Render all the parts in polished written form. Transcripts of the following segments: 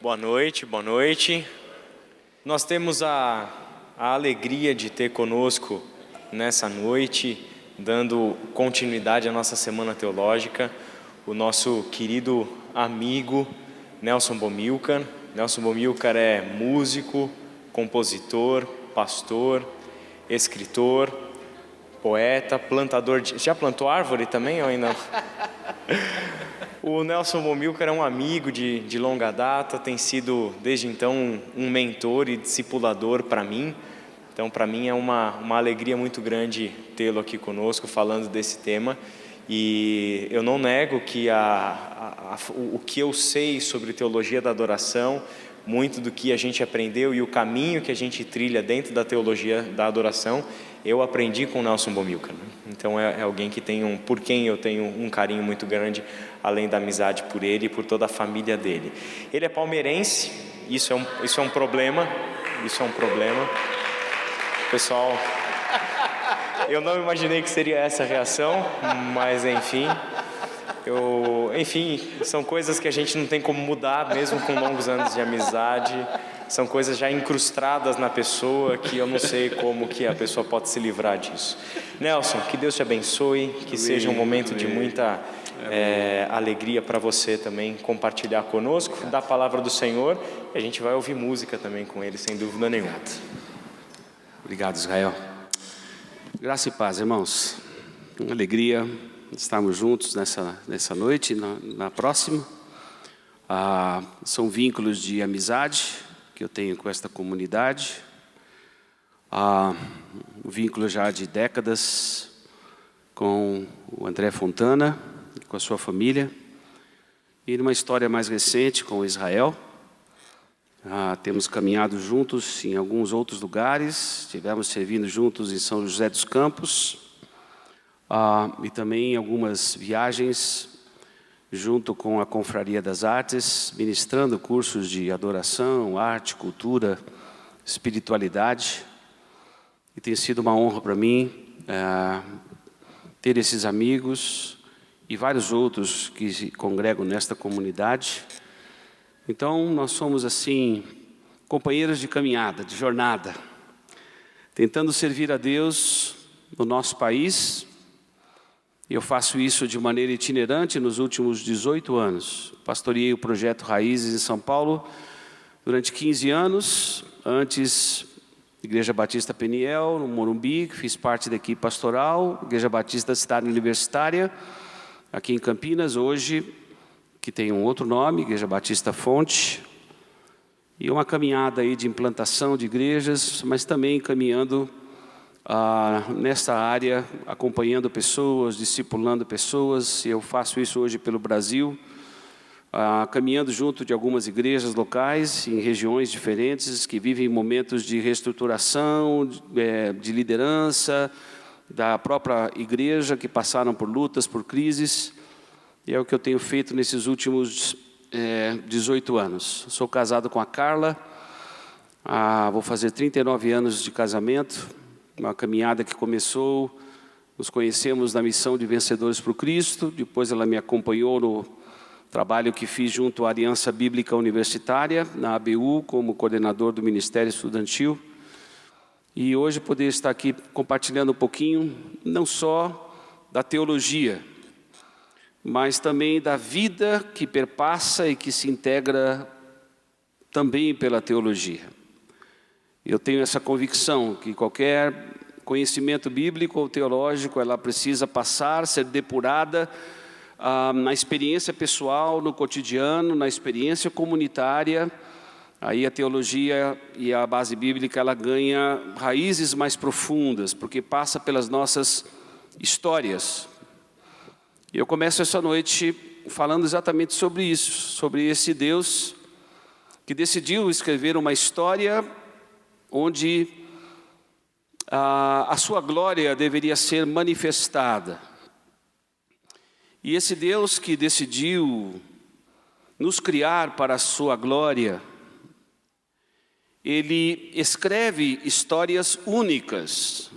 Boa noite, boa noite. Nós temos a alegria de ter conosco nessa noite, dando continuidade à nossa semana teológica, o nosso querido amigo Nelson Bomilcar. Nelson Bomilcar é músico, compositor, pastor, escritor, poeta, plantador de... Já plantou árvore também ou ainda não? O Nelson Bomilcar é um amigo de longa data, tem sido desde então um mentor e discipulador para mim. Então para mim é uma alegria muito grande tê-lo aqui conosco falando desse tema. E eu não nego que o que eu sei sobre teologia da adoração, muito do que a gente aprendeu e o caminho que a gente trilha dentro da teologia da adoração, eu aprendi com o Nelson Bomilcar. Então é alguém que por quem eu tenho um carinho muito grande, além da amizade por ele e por toda a família dele. Ele é palmeirense, isso é um problema, Pessoal, eu não imaginei que seria essa a reação, mas enfim, são coisas que a gente não tem como mudar, mesmo com longos anos de amizade. São coisas já incrustadas na pessoa que eu não sei como que a pessoa pode se livrar disso. Nelson, que Deus te abençoe, que seja um momento de muita alegria para você também compartilhar conosco da palavra do Senhor. E a gente vai ouvir música também com ele, sem dúvida nenhuma. Obrigado, Israel. Graça e paz, irmãos. Uma alegria estarmos juntos nessa noite, na próxima. São vínculos de amizade que eu tenho com esta comunidade. Um vínculo já de décadas com o André Fontana, com a sua família. E numa história mais recente com o Israel. Temos caminhado juntos em alguns outros lugares, estivemos servindo juntos em São José dos Campos, e também em algumas viagens junto com a Confraria das Artes, ministrando cursos de adoração, arte, cultura, espiritualidade. E tem sido uma honra para mim ter esses amigos e vários outros que se congregam nesta comunidade. Então, nós somos assim, companheiros de caminhada, de jornada, tentando servir a Deus no nosso país. Eu faço isso de maneira itinerante nos últimos 18 anos. Pastoreei o projeto Raízes em São Paulo durante 15 anos, antes Igreja Batista Peniel, no Morumbi, que fiz parte da equipe pastoral, Igreja Batista Cidade Universitária, aqui em Campinas, hoje, que tem um outro nome, Igreja Batista Fonte, e uma caminhada aí de implantação de igrejas, mas também caminhando nessa área, acompanhando pessoas, discipulando pessoas. Eu faço isso hoje pelo Brasil, caminhando junto de algumas igrejas locais, em regiões diferentes, que vivem momentos de reestruturação, de liderança, da própria igreja, que passaram por lutas, por crises. E é o que eu tenho feito nesses últimos 18 anos. Sou casado com a Carla, vou fazer 39 anos de casamento, uma caminhada que começou, nos conhecemos na missão de Vencedores para o Cristo, depois ela me acompanhou no trabalho que fiz junto à Aliança Bíblica Universitária, na ABU, como coordenador do Ministério Estudantil. E hoje poder estar aqui compartilhando um pouquinho, não só da teologia, mas também da vida que perpassa e que se integra também pela teologia. Eu tenho essa convicção que qualquer conhecimento bíblico ou teológico, ela precisa passar, ser depurada na experiência pessoal, no cotidiano, na experiência comunitária. Aí a teologia e a base bíblica, ela ganha raízes mais profundas, porque passa pelas nossas histórias. E eu começo essa noite falando exatamente sobre isso, sobre esse Deus que decidiu escrever uma história onde a sua glória deveria ser manifestada. E esse Deus que decidiu nos criar para a sua glória, Ele escreve histórias únicas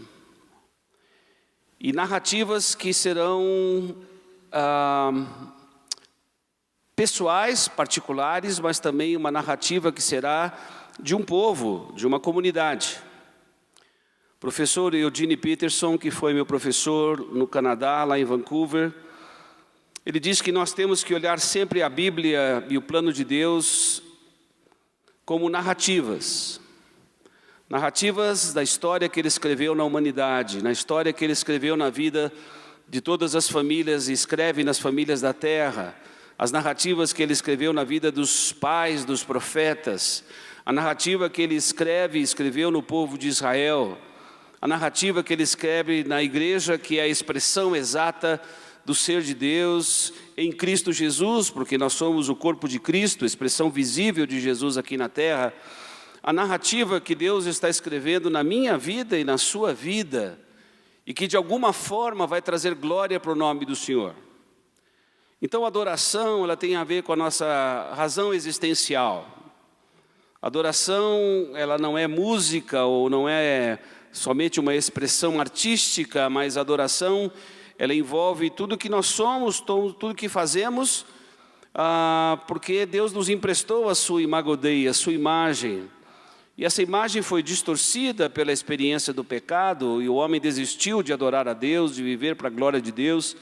e narrativas que serão pessoais, particulares, mas também uma narrativa que será de um povo, de uma comunidade. O professor Eugene Peterson, que foi meu professor no Canadá, lá em Vancouver, ele diz que nós temos que olhar sempre a Bíblia e o plano de Deus como narrativas. Narrativas da história que ele escreveu na humanidade, na história que ele escreveu na vida de todas as famílias e escreve nas famílias da terra, as narrativas que ele escreveu na vida dos pais, dos profetas, a narrativa que ele escreve e escreveu no povo de Israel, a narrativa que ele escreve na igreja, que é a expressão exata do ser de Deus em Cristo Jesus, porque nós somos o corpo de Cristo, a expressão visível de Jesus aqui na terra, a narrativa que Deus está escrevendo na minha vida e na sua vida, e que de alguma forma vai trazer glória para o nome do Senhor. Então a adoração, ela tem a ver com a nossa razão existencial. A adoração, ela não é música ou não é somente uma expressão artística, mas a adoração, ela envolve tudo que nós somos, tudo que fazemos, porque Deus nos emprestou a sua imago Dei, a sua imagem. E essa imagem foi distorcida pela experiência do pecado, e o homem desistiu de adorar a Deus, de viver para a glória de Deus.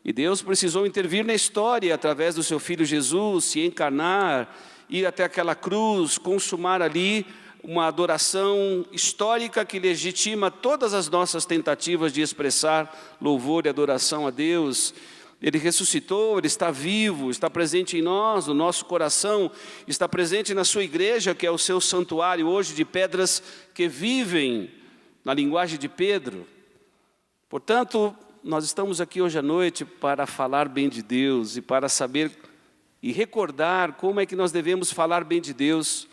E Deus precisou intervir na história através do seu Filho Jesus, se encarnar, ir até aquela cruz, consumar ali uma adoração histórica que legitima todas as nossas tentativas de expressar louvor e adoração a Deus. Ele ressuscitou, Ele está vivo, está presente em nós, no nosso coração, está presente na sua igreja, que é o seu santuário hoje de pedras que vivem, na linguagem de Pedro. Portanto, nós estamos aqui hoje à noite para falar bem de Deus e para saber e recordar como é que nós devemos falar bem de Deus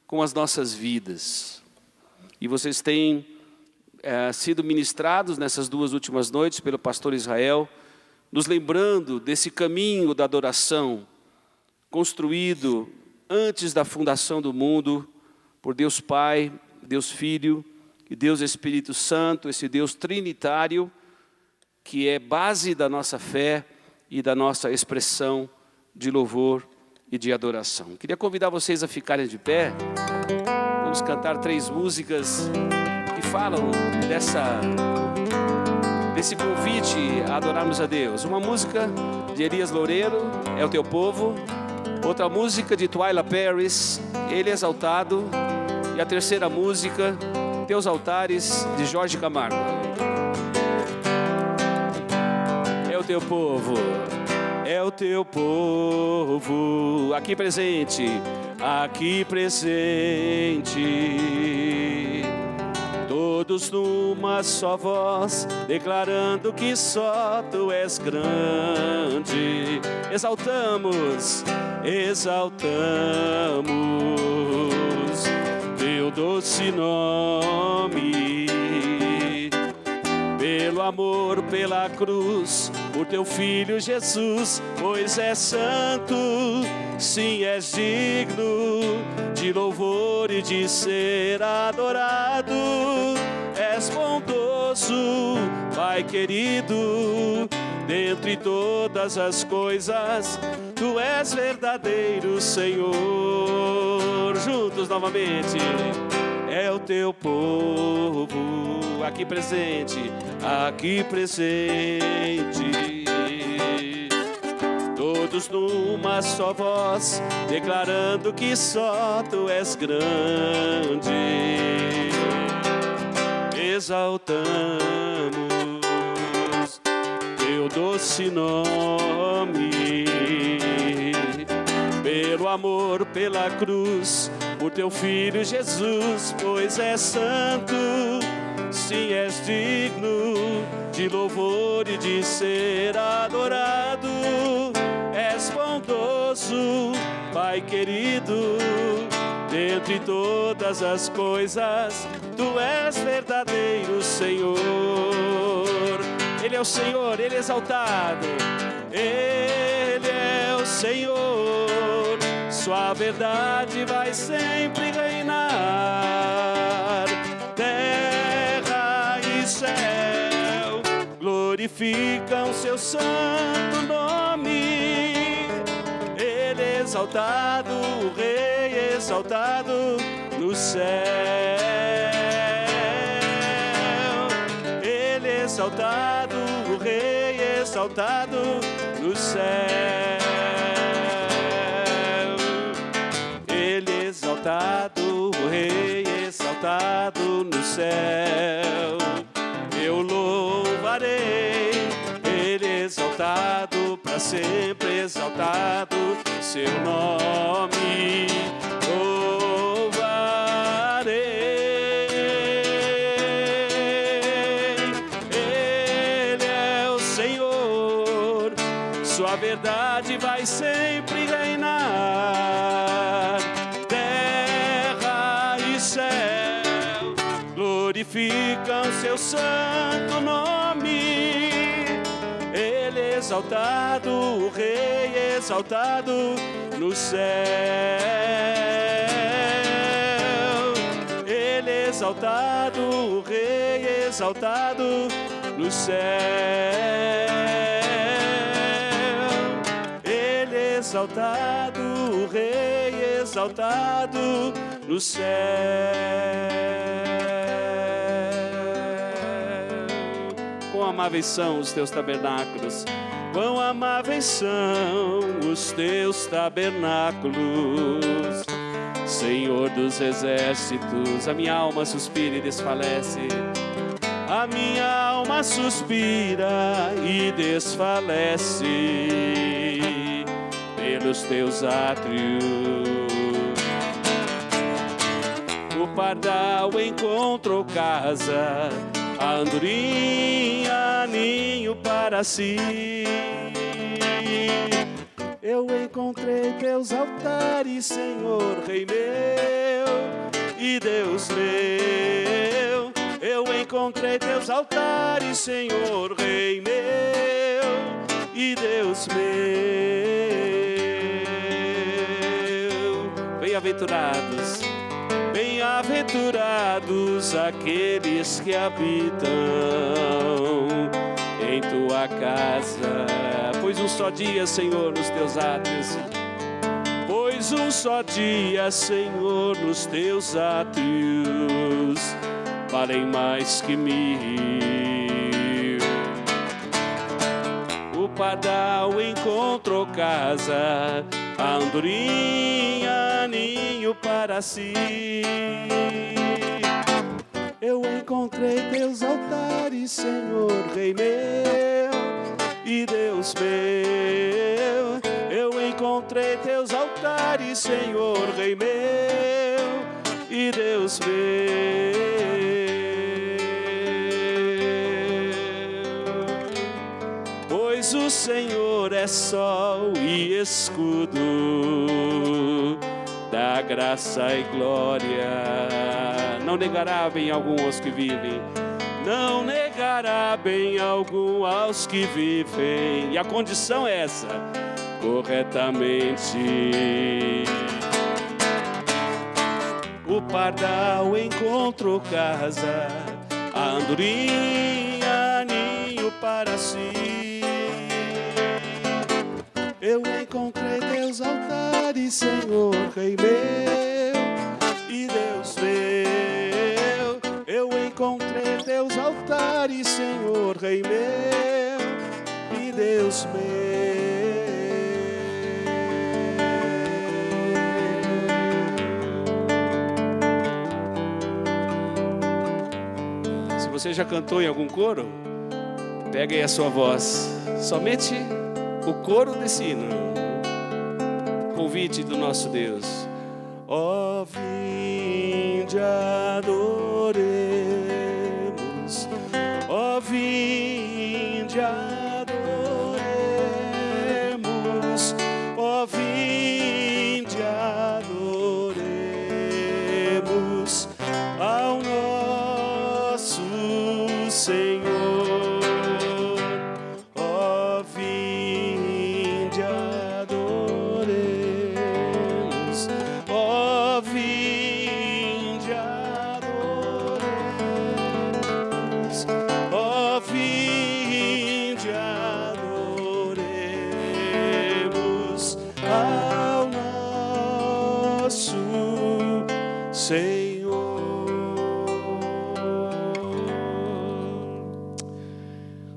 com as nossas vidas. E vocês têm sido ministrados nessas 2 últimas noites pelo pastor Israel, nos lembrando desse caminho da adoração, construído antes da fundação do mundo, por Deus Pai, Deus Filho e Deus Espírito Santo, esse Deus trinitário, que é base da nossa fé e da nossa expressão de louvor e de adoração. Queria convidar vocês a ficarem de pé. Vamos cantar 3 músicas que falam desse convite a adorarmos a Deus. Uma música de Elias Loureiro, É o Teu Povo. Outra música de Twyla Paris, Ele Exaltado. E a terceira música, Teus Altares, de Jorge Camargo. É o teu povo, é o teu povo, aqui presente, todos numa só voz, declarando que só Tu és grande. Exaltamos Teu doce nome, pelo amor, pela cruz, por Teu Filho Jesus, pois és santo, sim, és digno de louvor e de ser adorado. És bondoso, Pai querido, dentre todas as coisas, Tu és verdadeiro Senhor. Juntos novamente. É o Teu povo, aqui presente, todos numa só voz, declarando que só Tu és grande. Exaltamos Teu doce nome, pelo amor, pela cruz, por Teu Filho Jesus, pois és santo, sim, és digno de louvor e de ser adorado. És bondoso, Pai querido, dentre todas as coisas, Tu és verdadeiro Senhor. Ele é o Senhor, Ele é exaltado, Ele é o Senhor. Sua verdade vai sempre reinar. Terra e céu glorificam Seu santo nome. exaltado, o Rei exaltado no céu. Ele exaltado, o Rei exaltado no céu. Ele exaltado, o Rei exaltado no céu. Eu louvarei, Ele exaltado, para sempre exaltado, seu nome louvarei. Ele é o Senhor, sua verdade vai sempre reinar. Terra e céu glorificam seu santo nome. Ele exaltado, o Rei exaltado no céu. Ele exaltado, o Rei exaltado no céu. Ele exaltado, o Rei exaltado no céu. Quão amáveis são os teus tabernáculos, quão amáveis são os teus tabernáculos, Senhor dos exércitos. A minha alma suspira e desfalece, a minha alma suspira e desfalece pelos teus átrios. O pardal encontrou casa, a andorinha ninho para si. Eu encontrei teus altares, Senhor, Rei meu e Deus meu. Eu encontrei teus altares, Senhor, Rei meu e Deus meu. Bem-aventurados, bem-aventurados aqueles que habitam em tua casa. Pois um só dia, Senhor, nos teus átrios. Pois um só dia, Senhor, nos teus átrios valem mais que 1000. O pardal encontrou casa, a andorinha ninho para si. Eu encontrei teus altares, Senhor, Rei meu e Deus meu. Eu encontrei teus altares, Senhor, Rei meu e Deus meu. Pois o Senhor é sol e escudo, dá graça e glória. Não negará bem algum aos que vivem, não negará bem algum aos que vivem. E a condição é essa: corretamente. O pardal encontrou casa, a andorinha ninho para si. Eu encontrei teus altares, Senhor, Rei meu e Deus meu. Eu encontrei teus altares, Senhor, Rei meu e Deus meu. Se você já cantou em algum coro, pega aí a sua voz, somente o coro desse hino, convite do nosso Deus. Ó, vinde adoremos, ó, vinde adoremos, ó, vinde adoremos ao nosso Senhor. Ó, vinde adoremos, ó, vinde adoremos, ó, vinde Senhor.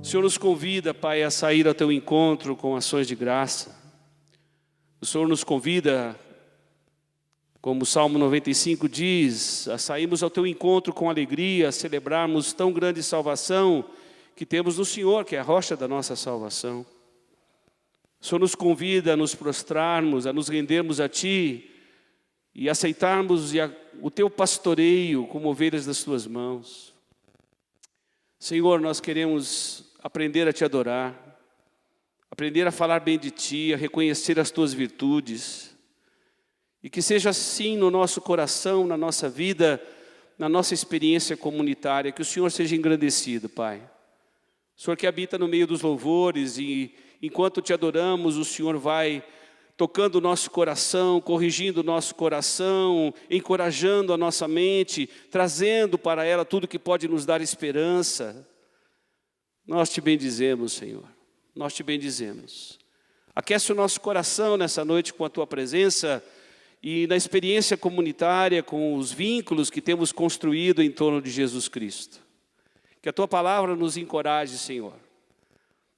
O Senhor nos convida, Pai, a sair ao Teu encontro com ações de graça. O Senhor nos convida, como o Salmo 95 diz, a sairmos ao Teu encontro com alegria, a celebrarmos tão grande salvação que temos no Senhor, que é a rocha da nossa salvação. O Senhor nos convida a nos prostrarmos, a nos rendermos a Ti e aceitarmos o Teu pastoreio como ovelhas das Tuas mãos. Senhor, nós queremos aprender a Te adorar, aprender a falar bem de Ti, a reconhecer as Tuas virtudes. E que seja assim no nosso coração, na nossa vida, na nossa experiência comunitária, que o Senhor seja engrandecido, Pai. O Senhor que habita no meio dos louvores e enquanto Te adoramos, o Senhor vai tocando o nosso coração, corrigindo o nosso coração, encorajando a nossa mente, trazendo para ela tudo que pode nos dar esperança. Nós Te bendizemos, Senhor, nós Te bendizemos. Aquece o nosso coração nessa noite com a Tua presença e na experiência comunitária, com os vínculos que temos construído em torno de Jesus Cristo. Que a Tua palavra nos encoraje, Senhor.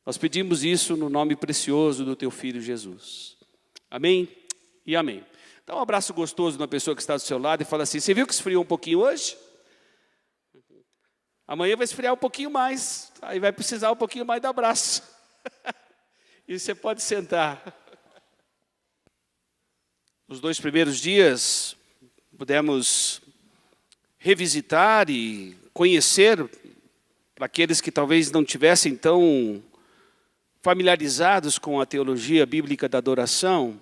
Nós pedimos isso no nome precioso do Teu Filho Jesus. Amém e amém. Dá um abraço gostoso na pessoa que está do seu lado e fala assim: você viu que esfriou um pouquinho hoje? Amanhã vai esfriar um pouquinho mais, aí vai precisar um pouquinho mais de abraço. E você pode sentar. Nos 2 primeiros dias, pudemos revisitar e conhecer, para aqueles que talvez não tivessem tão familiarizados com a teologia bíblica da adoração,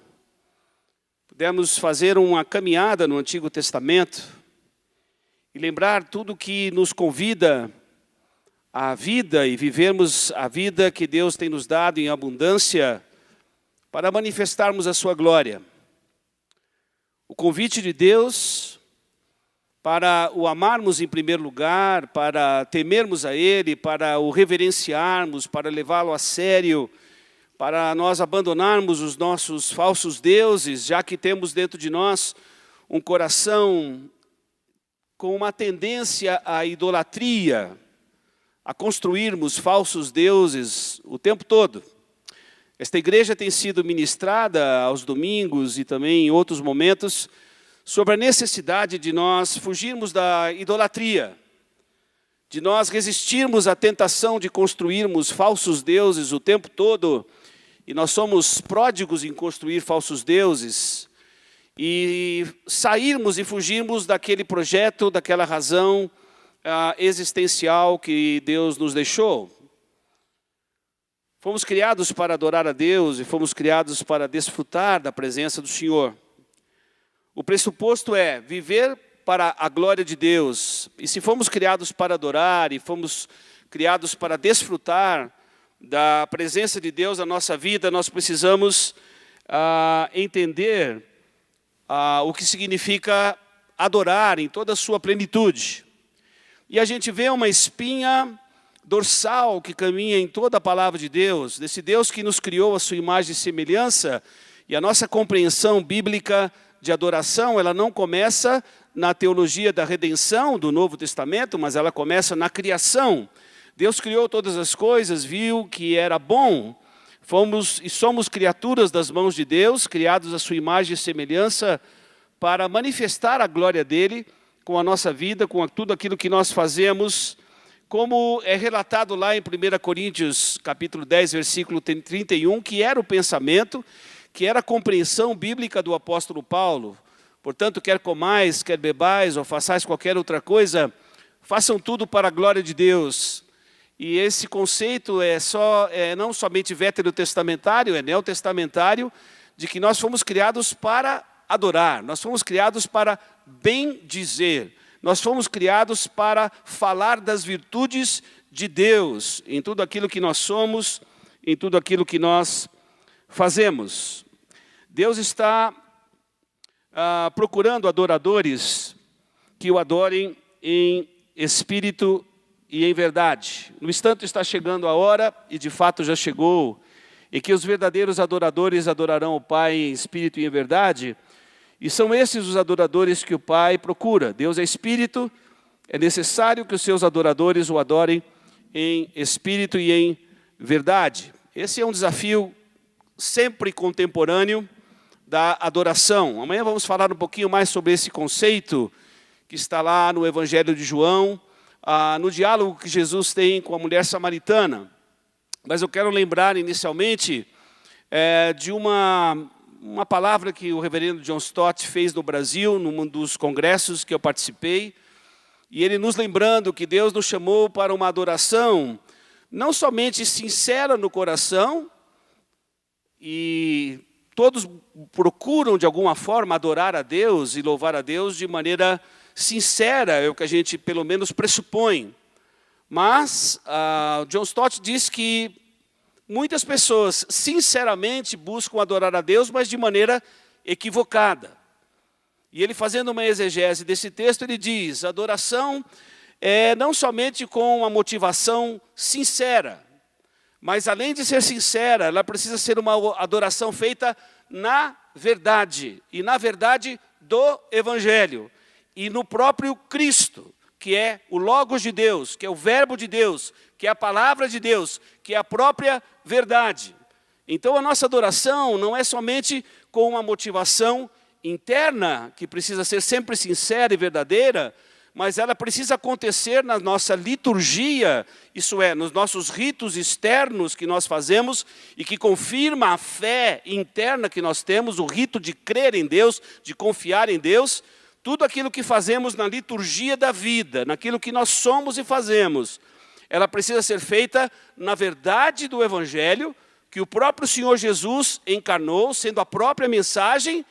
pudemos fazer uma caminhada no Antigo Testamento e lembrar tudo que nos convida à vida e vivermos a vida que Deus tem nos dado em abundância para manifestarmos a sua glória. O convite de Deus para o amarmos em primeiro lugar, para temermos a Ele, para o reverenciarmos, para levá-lo a sério, para nós abandonarmos os nossos falsos deuses, já que temos dentro de nós um coração com uma tendência à idolatria, a construirmos falsos deuses o tempo todo. Esta igreja tem sido ministrada aos domingos e também em outros momentos sobre a necessidade de nós fugirmos da idolatria, de nós resistirmos à tentação de construirmos falsos deuses o tempo todo, e nós somos pródigos em construir falsos deuses, e sairmos e fugirmos daquele projeto, daquela razão existencial que Deus nos deixou. Fomos criados para adorar a Deus e fomos criados para desfrutar da presença do Senhor. O pressuposto é viver para a glória de Deus. E se fomos criados para adorar e fomos criados para desfrutar da presença de Deus na nossa vida, nós precisamos entender o que significa adorar em toda a sua plenitude. E a gente vê uma espinha dorsal que caminha em toda a palavra de Deus, desse Deus que nos criou a sua imagem e semelhança, e a nossa compreensão bíblica de adoração, ela não começa na teologia da redenção do Novo Testamento, mas ela começa na criação. Deus criou todas as coisas, viu que era bom, somos criaturas das mãos de Deus, criados à sua imagem e semelhança, para manifestar a glória dele com a nossa vida, com tudo aquilo que nós fazemos, como é relatado lá em 1 Coríntios, capítulo 10, versículo 31, que era o pensamento, que era a compreensão bíblica do apóstolo Paulo. Portanto, quer comais, quer bebais, ou façais qualquer outra coisa, façam tudo para a glória de Deus. E esse conceito é não somente veterotestamentário, é neotestamentário, de que nós fomos criados para adorar, nós fomos criados para bendizer, nós fomos criados para falar das virtudes de Deus, em tudo aquilo que nós somos, em tudo aquilo que nós fazemos. Deus está procurando adoradores que o adorem em espírito e em verdade. No instante está chegando a hora, e de fato já chegou, em que os verdadeiros adoradores adorarão o Pai em espírito e em verdade. E são esses os adoradores que o Pai procura. Deus é espírito, é necessário que os seus adoradores o adorem em espírito e em verdade. Esse é um desafio sempre contemporâneo da adoração. Amanhã vamos falar um pouquinho mais sobre esse conceito que está lá no Evangelho de João, no diálogo que Jesus tem com a mulher samaritana. Mas eu quero lembrar inicialmente de uma palavra que o reverendo John Stott fez no Brasil, num dos congressos que eu participei, e ele nos lembrando que Deus nos chamou para uma adoração não somente sincera no coração, e todos procuram de alguma forma adorar a Deus e louvar a Deus de maneira sincera, é o que a gente pelo menos pressupõe. Mas John Stott diz que muitas pessoas sinceramente buscam adorar a Deus, mas de maneira equivocada. E ele, fazendo uma exegese desse texto, ele diz: adoração é não somente com uma motivação sincera, mas além de ser sincera, ela precisa ser uma adoração feita na verdade, e na verdade do Evangelho, e no próprio Cristo, que é o Logos de Deus, que é o Verbo de Deus, que é a Palavra de Deus, que é a própria verdade. Então a nossa adoração não é somente com uma motivação interna, que precisa ser sempre sincera e verdadeira, mas ela precisa acontecer na nossa liturgia, isso é, nos nossos ritos externos que nós fazemos e que confirma a fé interna que nós temos, o rito de crer em Deus, de confiar em Deus. Tudo aquilo que fazemos na liturgia da vida, naquilo que nós somos e fazemos, ela precisa ser feita na verdade do Evangelho, que o próprio Senhor Jesus encarnou, sendo a própria mensagem,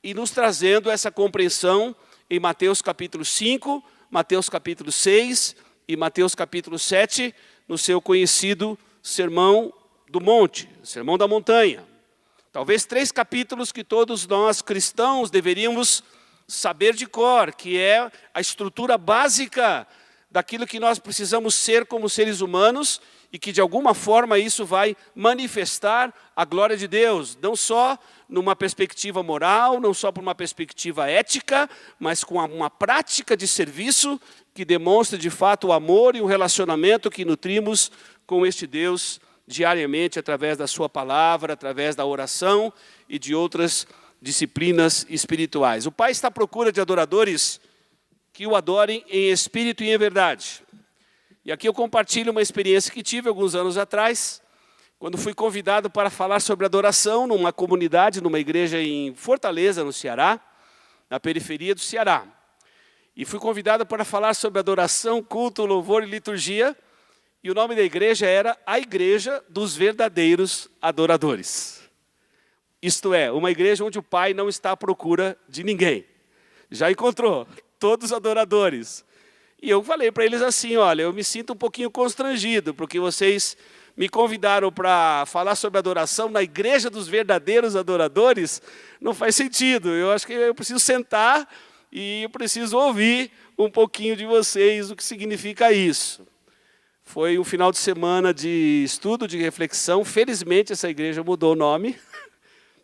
e nos trazendo essa compreensão em Mateus capítulo 5, Mateus capítulo 6 e Mateus capítulo 7, no seu conhecido Sermão do Monte, Sermão da Montanha. Talvez 3 capítulos que todos nós cristãos deveríamos saber de cor, que é a estrutura básica daquilo que nós precisamos ser como seres humanos e que de alguma forma isso vai manifestar a glória de Deus, não só numa perspectiva moral, não só por uma perspectiva ética, mas com uma prática de serviço que demonstra de fato o amor e o relacionamento que nutrimos com este Deus diariamente através da sua palavra, através da oração e de outras disciplinas espirituais. O Pai está à procura de adoradores que o adorem em espírito e em verdade. E aqui eu compartilho uma experiência que tive alguns anos atrás, quando fui convidado para falar sobre adoração numa comunidade, numa igreja em Fortaleza, no Ceará, na periferia do Ceará. E fui convidado para falar sobre adoração, culto, louvor e liturgia, e o nome da igreja era a Igreja dos Verdadeiros Adoradores. Isto é, uma igreja onde o Pai não está à procura de ninguém. Já encontrou todos os adoradores. E eu falei para eles assim: olha, eu me sinto um pouquinho constrangido, porque vocês me convidaram para falar sobre adoração na Igreja dos Verdadeiros Adoradores. Não faz sentido. Eu acho que eu preciso sentar e eu preciso ouvir um pouquinho de vocês o que significa isso. Foi um final de semana de estudo, de reflexão. Felizmente essa igreja mudou o nome.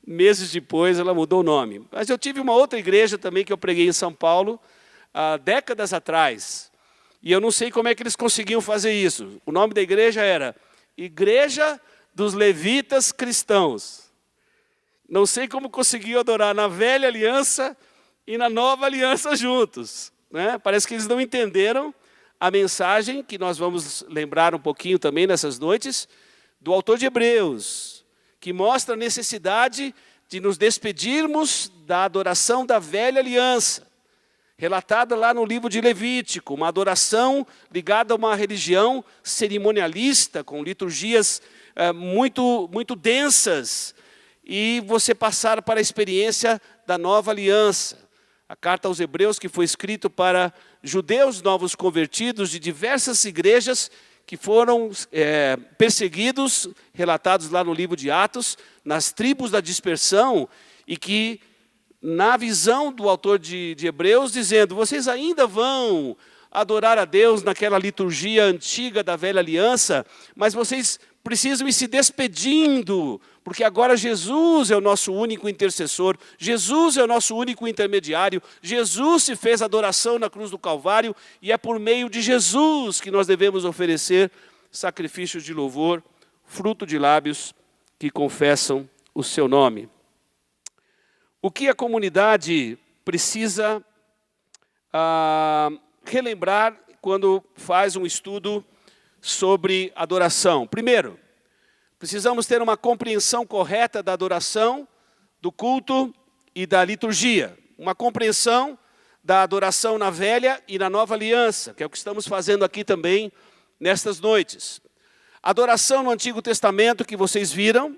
Meses depois ela mudou o nome. Mas eu tive uma outra igreja também que eu preguei em São Paulo, há décadas atrás. E eu não sei como é que eles conseguiam fazer isso. O nome da igreja era Igreja dos Levitas Cristãos. Não sei como conseguiam adorar na velha aliança e na nova aliança juntos, né? Parece que eles não entenderam a mensagem, que nós vamos lembrar um pouquinho também nessas noites, do autor de Hebreus, que mostra a necessidade de nos despedirmos da adoração da velha aliança, relatada lá no livro de Levítico, uma adoração ligada a uma religião cerimonialista, com liturgias muito densas, e você passar para a experiência da nova aliança. A carta aos Hebreus, que foi escrita para judeus novos convertidos de diversas igrejas que foram perseguidos, relatados lá no livro de Atos, nas tribos da dispersão, e que, na visão do autor de Hebreus, dizendo: vocês ainda vão adorar a Deus naquela liturgia antiga da velha aliança, mas vocês precisam ir se despedindo, porque agora Jesus é o nosso único intercessor, Jesus é o nosso único intermediário, Jesus se fez adoração na cruz do Calvário, e é por meio de Jesus que nós devemos oferecer sacrifícios de louvor, fruto de lábios que confessam o seu nome. O que a comunidade precisa relembrar quando faz um estudo sobre adoração? Primeiro, precisamos ter uma compreensão correta da adoração, do culto e da liturgia. Uma compreensão da adoração na velha e na nova aliança, que é o que estamos fazendo aqui também nestas noites. Adoração no Antigo Testamento, que vocês viram,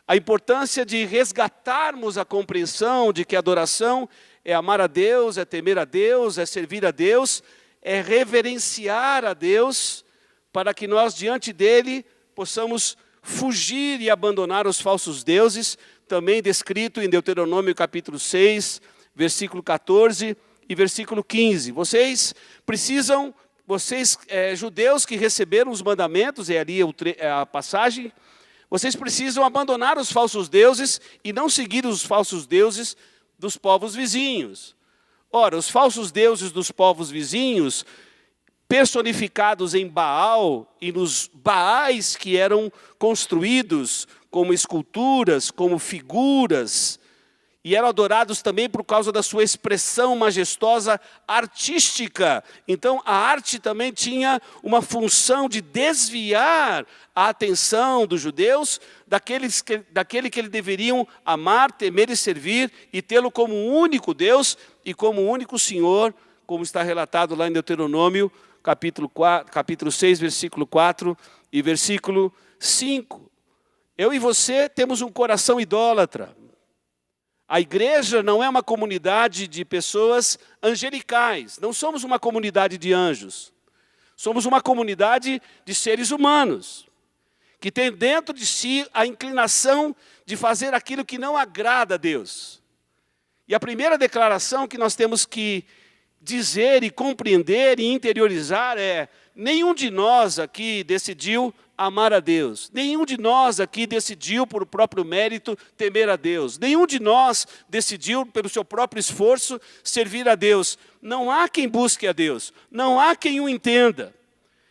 a importância de resgatarmos a compreensão de que a adoração é amar a Deus, é temer a Deus, é servir a Deus, é reverenciar a Deus, para que nós diante dele possamos fugir e abandonar os falsos deuses, também descrito em Deuteronômio capítulo 6, versículo 14 e versículo 15. Vocês precisam, judeus que receberam os mandamentos, é ali a passagem, vocês precisam abandonar os falsos deuses e não seguir os falsos deuses dos povos vizinhos. Ora, os falsos deuses dos povos vizinhos, personificados em Baal e nos Baais que eram construídos como esculturas, como figuras, e eram adorados também por causa da sua expressão majestosa artística. Então, a arte também tinha uma função de desviar a atenção dos judeus daquele que eles deveriam amar, temer e servir, e tê-lo como um único Deus e como um único Senhor, como está relatado lá em Deuteronômio, capítulo 6, versículo 4 e versículo 5. Eu e você temos um coração idólatra. A igreja não é uma comunidade de pessoas angelicais, não somos uma comunidade de anjos. Somos uma comunidade de seres humanos, que tem dentro de si a inclinação de fazer aquilo que não agrada a Deus. E a primeira declaração que nós temos que dizer e compreender e interiorizar é: nenhum de nós aqui decidiu amar a Deus. Nenhum de nós aqui decidiu por próprio mérito temer a Deus. Nenhum de nós decidiu pelo seu próprio esforço servir a Deus. Não há quem busque a Deus. Não há quem o entenda.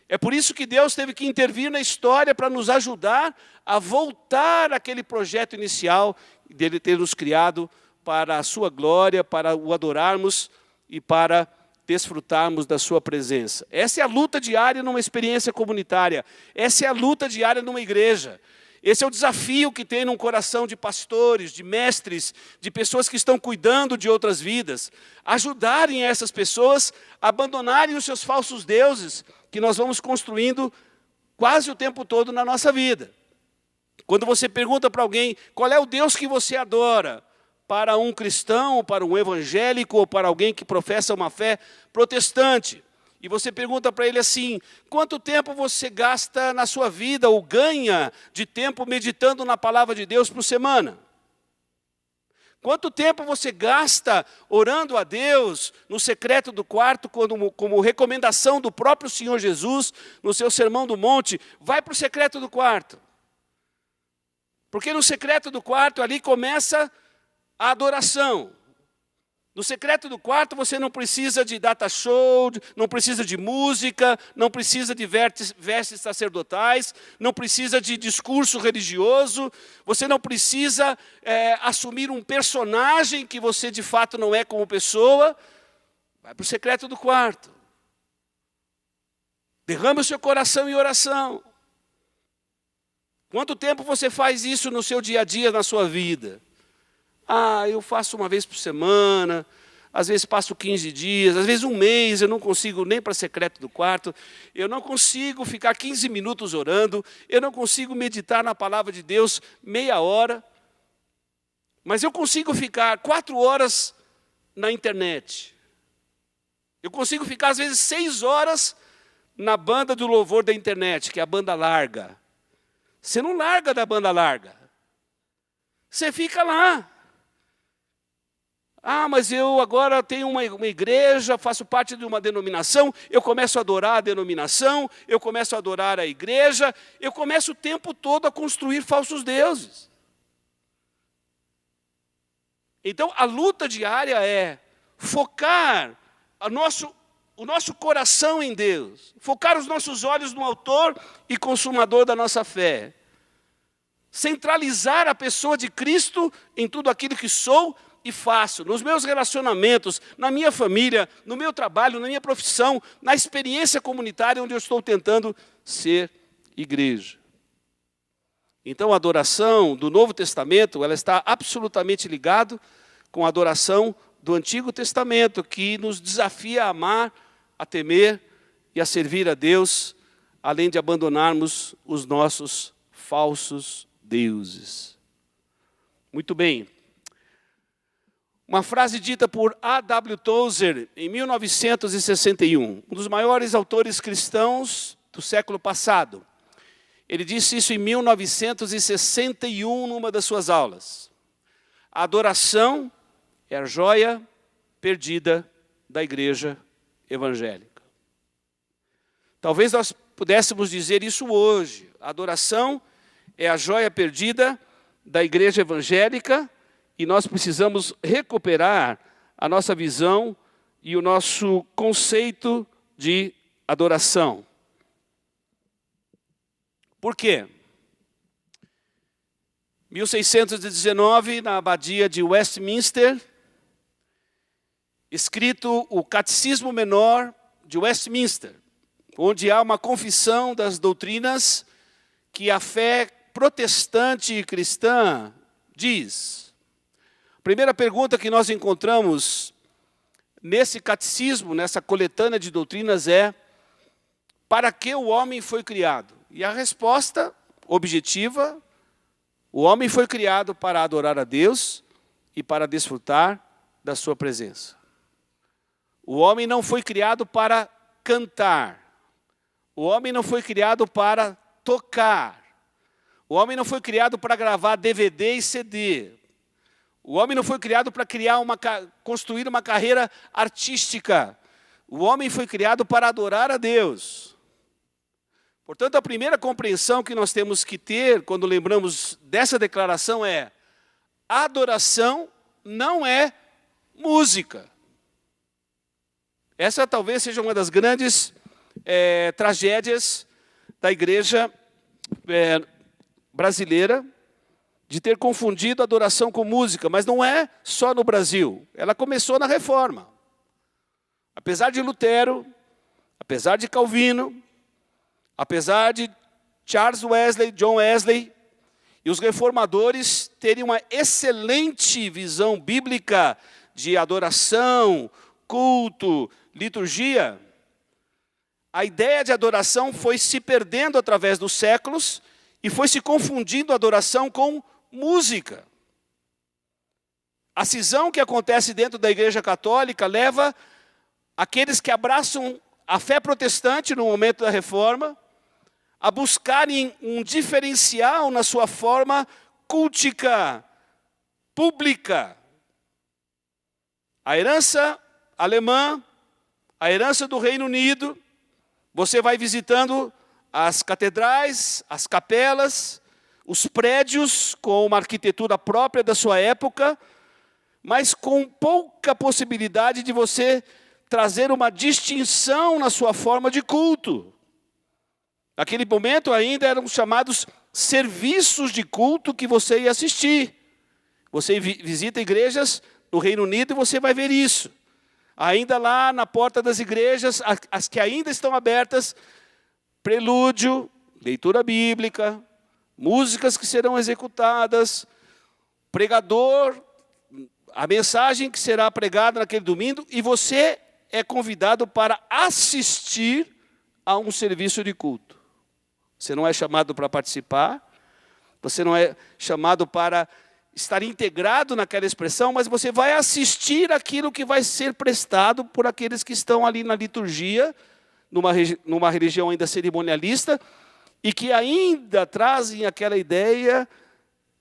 É por isso que Deus teve que intervir na história para nos ajudar a voltar àquele projeto inicial dele ter nos criado para a sua glória, para o adorarmos e para desfrutarmos da sua presença. Essa é a luta diária numa experiência comunitária. Essa é a luta diária numa igreja. Esse é o desafio que tem num coração de pastores, de mestres, de pessoas que estão cuidando de outras vidas. Ajudarem essas pessoas a abandonarem os seus falsos deuses, que nós vamos construindo quase o tempo todo na nossa vida. Quando você pergunta para alguém qual é o Deus que você adora, para um cristão, para um evangélico, ou para alguém que professa uma fé protestante, e você pergunta para ele assim: quanto tempo você gasta na sua vida, ou ganha de tempo meditando na palavra de Deus por semana? Quanto tempo você gasta orando a Deus no secreto do quarto, como recomendação do próprio Senhor Jesus, no seu Sermão do Monte? Vai para o secreto do quarto. Porque no secreto do quarto ali começa a adoração. No secreto do quarto você não precisa de data show, não precisa de música, não precisa de vestes sacerdotais, não precisa de discurso religioso, você não precisa assumir um personagem que você de fato não é como pessoa. Vai para o secreto do quarto. Derrame o seu coração em oração. Quanto tempo você faz isso no seu dia a dia, na sua vida? Eu faço uma vez por semana, às vezes passo 15 dias, às vezes um mês, eu não consigo nem para secreto do quarto, eu não consigo ficar 15 minutos orando, eu não consigo meditar na palavra de Deus meia hora, mas eu consigo ficar 4 horas na internet. Eu consigo ficar, às vezes, 6 horas na banda do louvor da internet, que é a banda larga. Você não larga da banda larga. Você fica lá. Mas eu agora tenho uma igreja, faço parte de uma denominação, eu começo a adorar a denominação, eu começo a adorar a igreja, eu começo o tempo todo a construir falsos deuses. Então, a luta diária é focar o nosso coração em Deus, focar os nossos olhos no autor e consumador da nossa fé, centralizar a pessoa de Cristo em tudo aquilo que sou e faço, nos meus relacionamentos, na minha família, no meu trabalho, na minha profissão, na experiência comunitária onde eu estou tentando ser igreja. Então, a adoração do Novo Testamento, ela está absolutamente ligada com a adoração do Antigo Testamento, que nos desafia a amar, a temer e a servir a Deus, além de abandonarmos os nossos falsos deuses. Muito bem. Uma frase dita por A.W. Tozer em 1961, um dos maiores autores cristãos do século passado. Ele disse isso em 1961, numa das suas aulas. A adoração é a joia perdida da igreja evangélica. Talvez nós pudéssemos dizer isso hoje. A adoração é a joia perdida da igreja evangélica e nós precisamos recuperar a nossa visão e o nosso conceito de adoração. Por quê? 1619, na abadia de Westminster, escrito o Catecismo Menor de Westminster, onde há uma confissão das doutrinas que a fé protestante e cristã diz. A primeira pergunta que nós encontramos nesse catecismo, nessa coletânea de doutrinas é: para que o homem foi criado? E a resposta objetiva: o homem foi criado para adorar a Deus e para desfrutar da sua presença. O homem não foi criado para cantar. O homem não foi criado para tocar. O homem não foi criado para gravar DVD e CD. O homem não foi criado para construir uma carreira artística. O homem foi criado para adorar a Deus. Portanto, a primeira compreensão que nós temos que ter quando lembramos dessa declaração é: adoração não é música. Essa talvez seja uma das grandes tragédias da igreja brasileira, de ter confundido adoração com música, mas não é só no Brasil. Ela começou na Reforma. Apesar de Lutero, apesar de Calvino, apesar de Charles Wesley, John Wesley, e os reformadores terem uma excelente visão bíblica de adoração, culto, liturgia, a ideia de adoração foi se perdendo através dos séculos e foi se confundindo a adoração com música. A cisão que acontece dentro da Igreja Católica leva aqueles que abraçam a fé protestante no momento da Reforma a buscarem um diferencial na sua forma cultica, pública. A herança alemã, a herança do Reino Unido, você vai visitando as catedrais, as capelas, os prédios com uma arquitetura própria da sua época, mas com pouca possibilidade de você trazer uma distinção na sua forma de culto. Naquele momento ainda eram chamados serviços de culto que você ia assistir. Você visita igrejas no Reino Unido e você vai ver isso. Ainda lá na porta das igrejas, as que ainda estão abertas, prelúdio, leitura bíblica, músicas que serão executadas, pregador, a mensagem que será pregada naquele domingo, e você é convidado para assistir a um serviço de culto. Você não é chamado para participar, você não é chamado para estar integrado naquela expressão, mas você vai assistir aquilo que vai ser prestado por aqueles que estão ali na liturgia, numa religião ainda cerimonialista, e que ainda trazem aquela ideia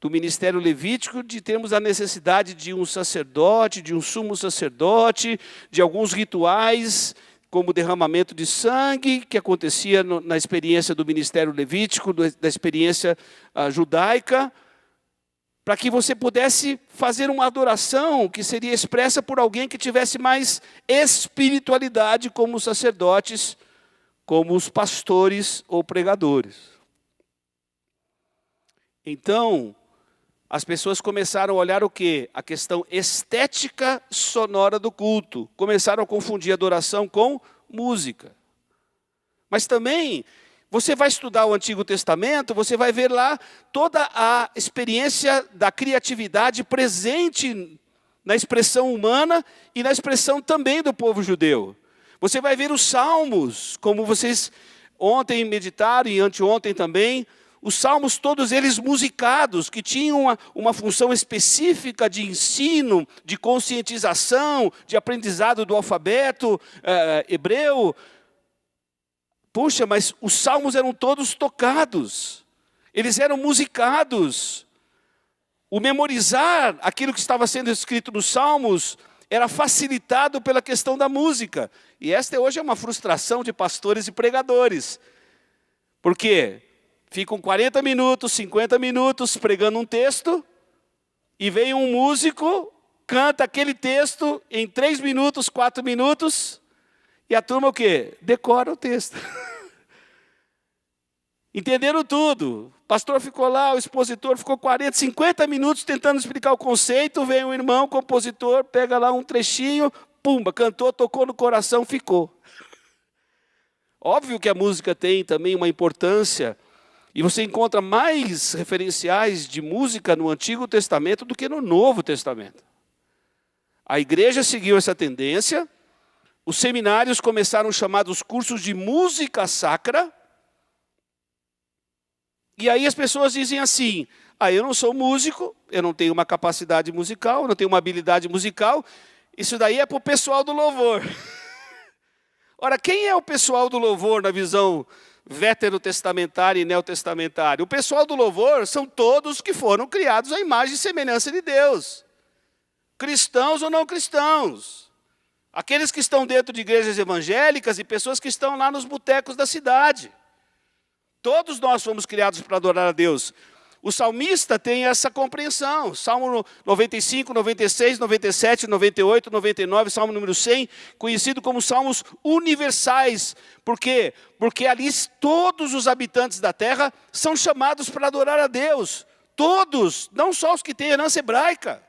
do ministério levítico de termos a necessidade de um sacerdote, de um sumo sacerdote, de alguns rituais, como o derramamento de sangue, que acontecia na experiência do ministério levítico, da experiência judaica. para que você pudesse fazer uma adoração que seria expressa por alguém que tivesse mais espiritualidade, como os sacerdotes, como os pastores ou pregadores. Então, as pessoas começaram a olhar o quê? A questão estética sonora do culto. Começaram a confundir adoração com música. Mas também, você vai estudar o Antigo Testamento, você vai ver lá toda a experiência da criatividade presente na expressão humana e na expressão também do povo judeu. Você vai ver os salmos, como vocês ontem meditaram e anteontem também, os salmos todos eles musicados, que tinham uma função específica de ensino, de conscientização, de aprendizado do alfabeto hebreu. Puxa, mas os salmos eram todos tocados, eles eram musicados. O memorizar aquilo que estava sendo escrito nos salmos era facilitado pela questão da música. E esta hoje é uma frustração de pastores e pregadores. Por quê? Ficam 40 minutos, 50 minutos pregando um texto, e vem um músico, canta aquele texto em 3 minutos, 4 minutos, e a turma o quê? Decora o texto. Entenderam tudo. O pastor ficou lá, o expositor ficou 40, 50 minutos tentando explicar o conceito, vem um irmão, compositor, pega lá um trechinho, pumba, cantou, tocou no coração, ficou. Óbvio que a música tem também uma importância, e você encontra mais referenciais de música no Antigo Testamento do que no Novo Testamento. A igreja seguiu essa tendência, os seminários começaram os chamados cursos de música sacra, e aí as pessoas dizem assim, eu não sou músico, eu não tenho uma capacidade musical, eu não tenho uma habilidade musical, isso daí é para o pessoal do louvor. Ora, quem é o pessoal do louvor na visão veterotestamentária e neotestamentária? O pessoal do louvor são todos que foram criados à imagem e semelhança de Deus. Cristãos ou não cristãos. Aqueles que estão dentro de igrejas evangélicas e pessoas que estão lá nos botecos da cidade. Todos nós fomos criados para adorar a Deus. O salmista tem essa compreensão. Salmo 95, 96, 97, 98, 99, Salmo número 100, conhecido como salmos universais. Por quê? Porque ali todos os habitantes da terra são chamados para adorar a Deus. Todos, não só os que têm herança hebraica.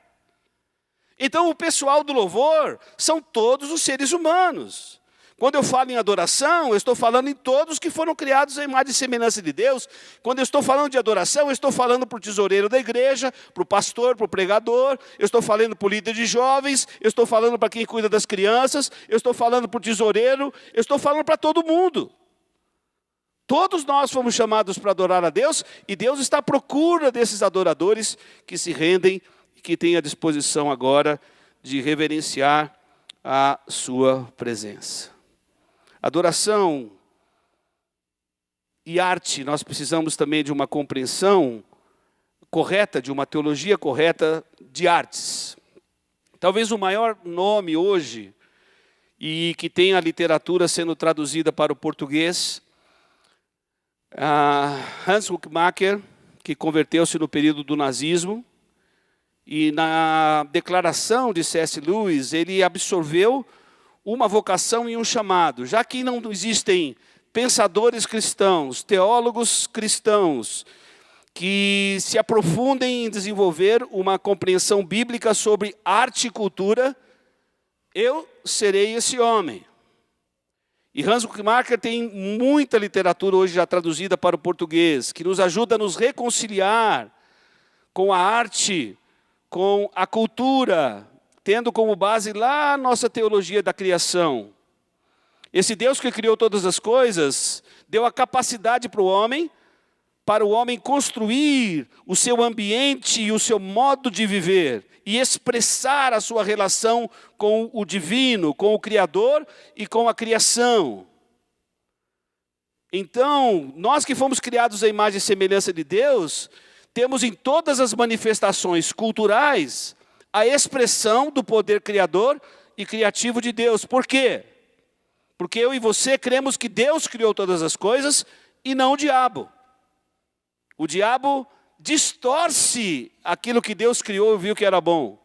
Então o pessoal do louvor são todos os seres humanos. Quando eu falo em adoração, eu estou falando em todos que foram criados à imagem e semelhança de Deus. Quando eu estou falando de adoração, eu estou falando para o tesoureiro da igreja, para o pastor, para o pregador, eu estou falando para o líder de jovens, eu estou falando para quem cuida das crianças, eu estou falando para o tesoureiro, eu estou falando para todo mundo. Todos nós fomos chamados para adorar a Deus, e Deus está à procura desses adoradores que se rendem e que têm a disposição agora de reverenciar a sua presença. Adoração e arte, nós precisamos também de uma compreensão correta, de uma teologia correta de artes. Talvez o maior nome hoje, e que tem a literatura sendo traduzida para o português, Hans Huckmacher, que converteu-se no período do nazismo, e na declaração de C.S. Lewis, ele absorveu uma vocação e um chamado. Já que não existem pensadores cristãos, teólogos cristãos, que se aprofundem em desenvolver uma compreensão bíblica sobre arte e cultura, eu serei esse homem. E Hans Huckmacher tem muita literatura hoje já traduzida para o português, que nos ajuda a nos reconciliar com a arte, com a cultura, tendo como base lá a nossa teologia da criação. Esse Deus que criou todas as coisas, deu a capacidade para o homem construir o seu ambiente e o seu modo de viver, e expressar a sua relação com o divino, com o Criador e com a criação. Então, nós que fomos criados à imagem e semelhança de Deus, temos em todas as manifestações culturais a expressão do poder criador e criativo de Deus. Por quê? Porque eu e você cremos que Deus criou todas as coisas e não o diabo. O diabo distorce aquilo que Deus criou e viu que era bom.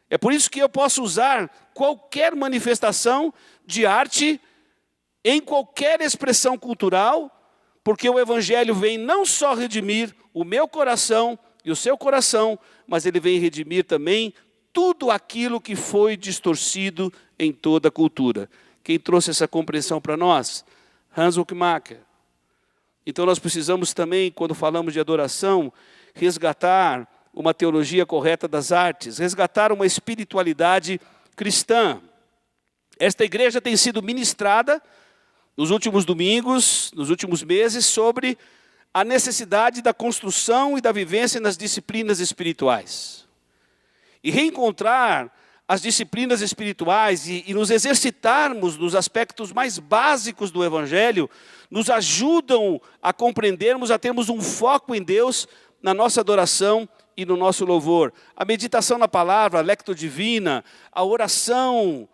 É por isso que eu posso usar qualquer manifestação de arte em qualquer expressão cultural, porque o Evangelho vem não só redimir o meu coração e o seu coração, mas ele vem redimir também tudo aquilo que foi distorcido em toda a cultura. Quem trouxe essa compreensão para nós? Hans Huckmacher. Então nós precisamos também, quando falamos de adoração, resgatar uma teologia correta das artes, resgatar uma espiritualidade cristã. Esta igreja tem sido ministrada nos últimos domingos, nos últimos meses, sobre a necessidade da construção e da vivência nas disciplinas espirituais. E reencontrar as disciplinas espirituais e nos exercitarmos nos aspectos mais básicos do Evangelho, nos ajudam a compreendermos, a termos um foco em Deus na nossa adoração e no nosso louvor. A meditação na palavra, a lectio divina, a oração,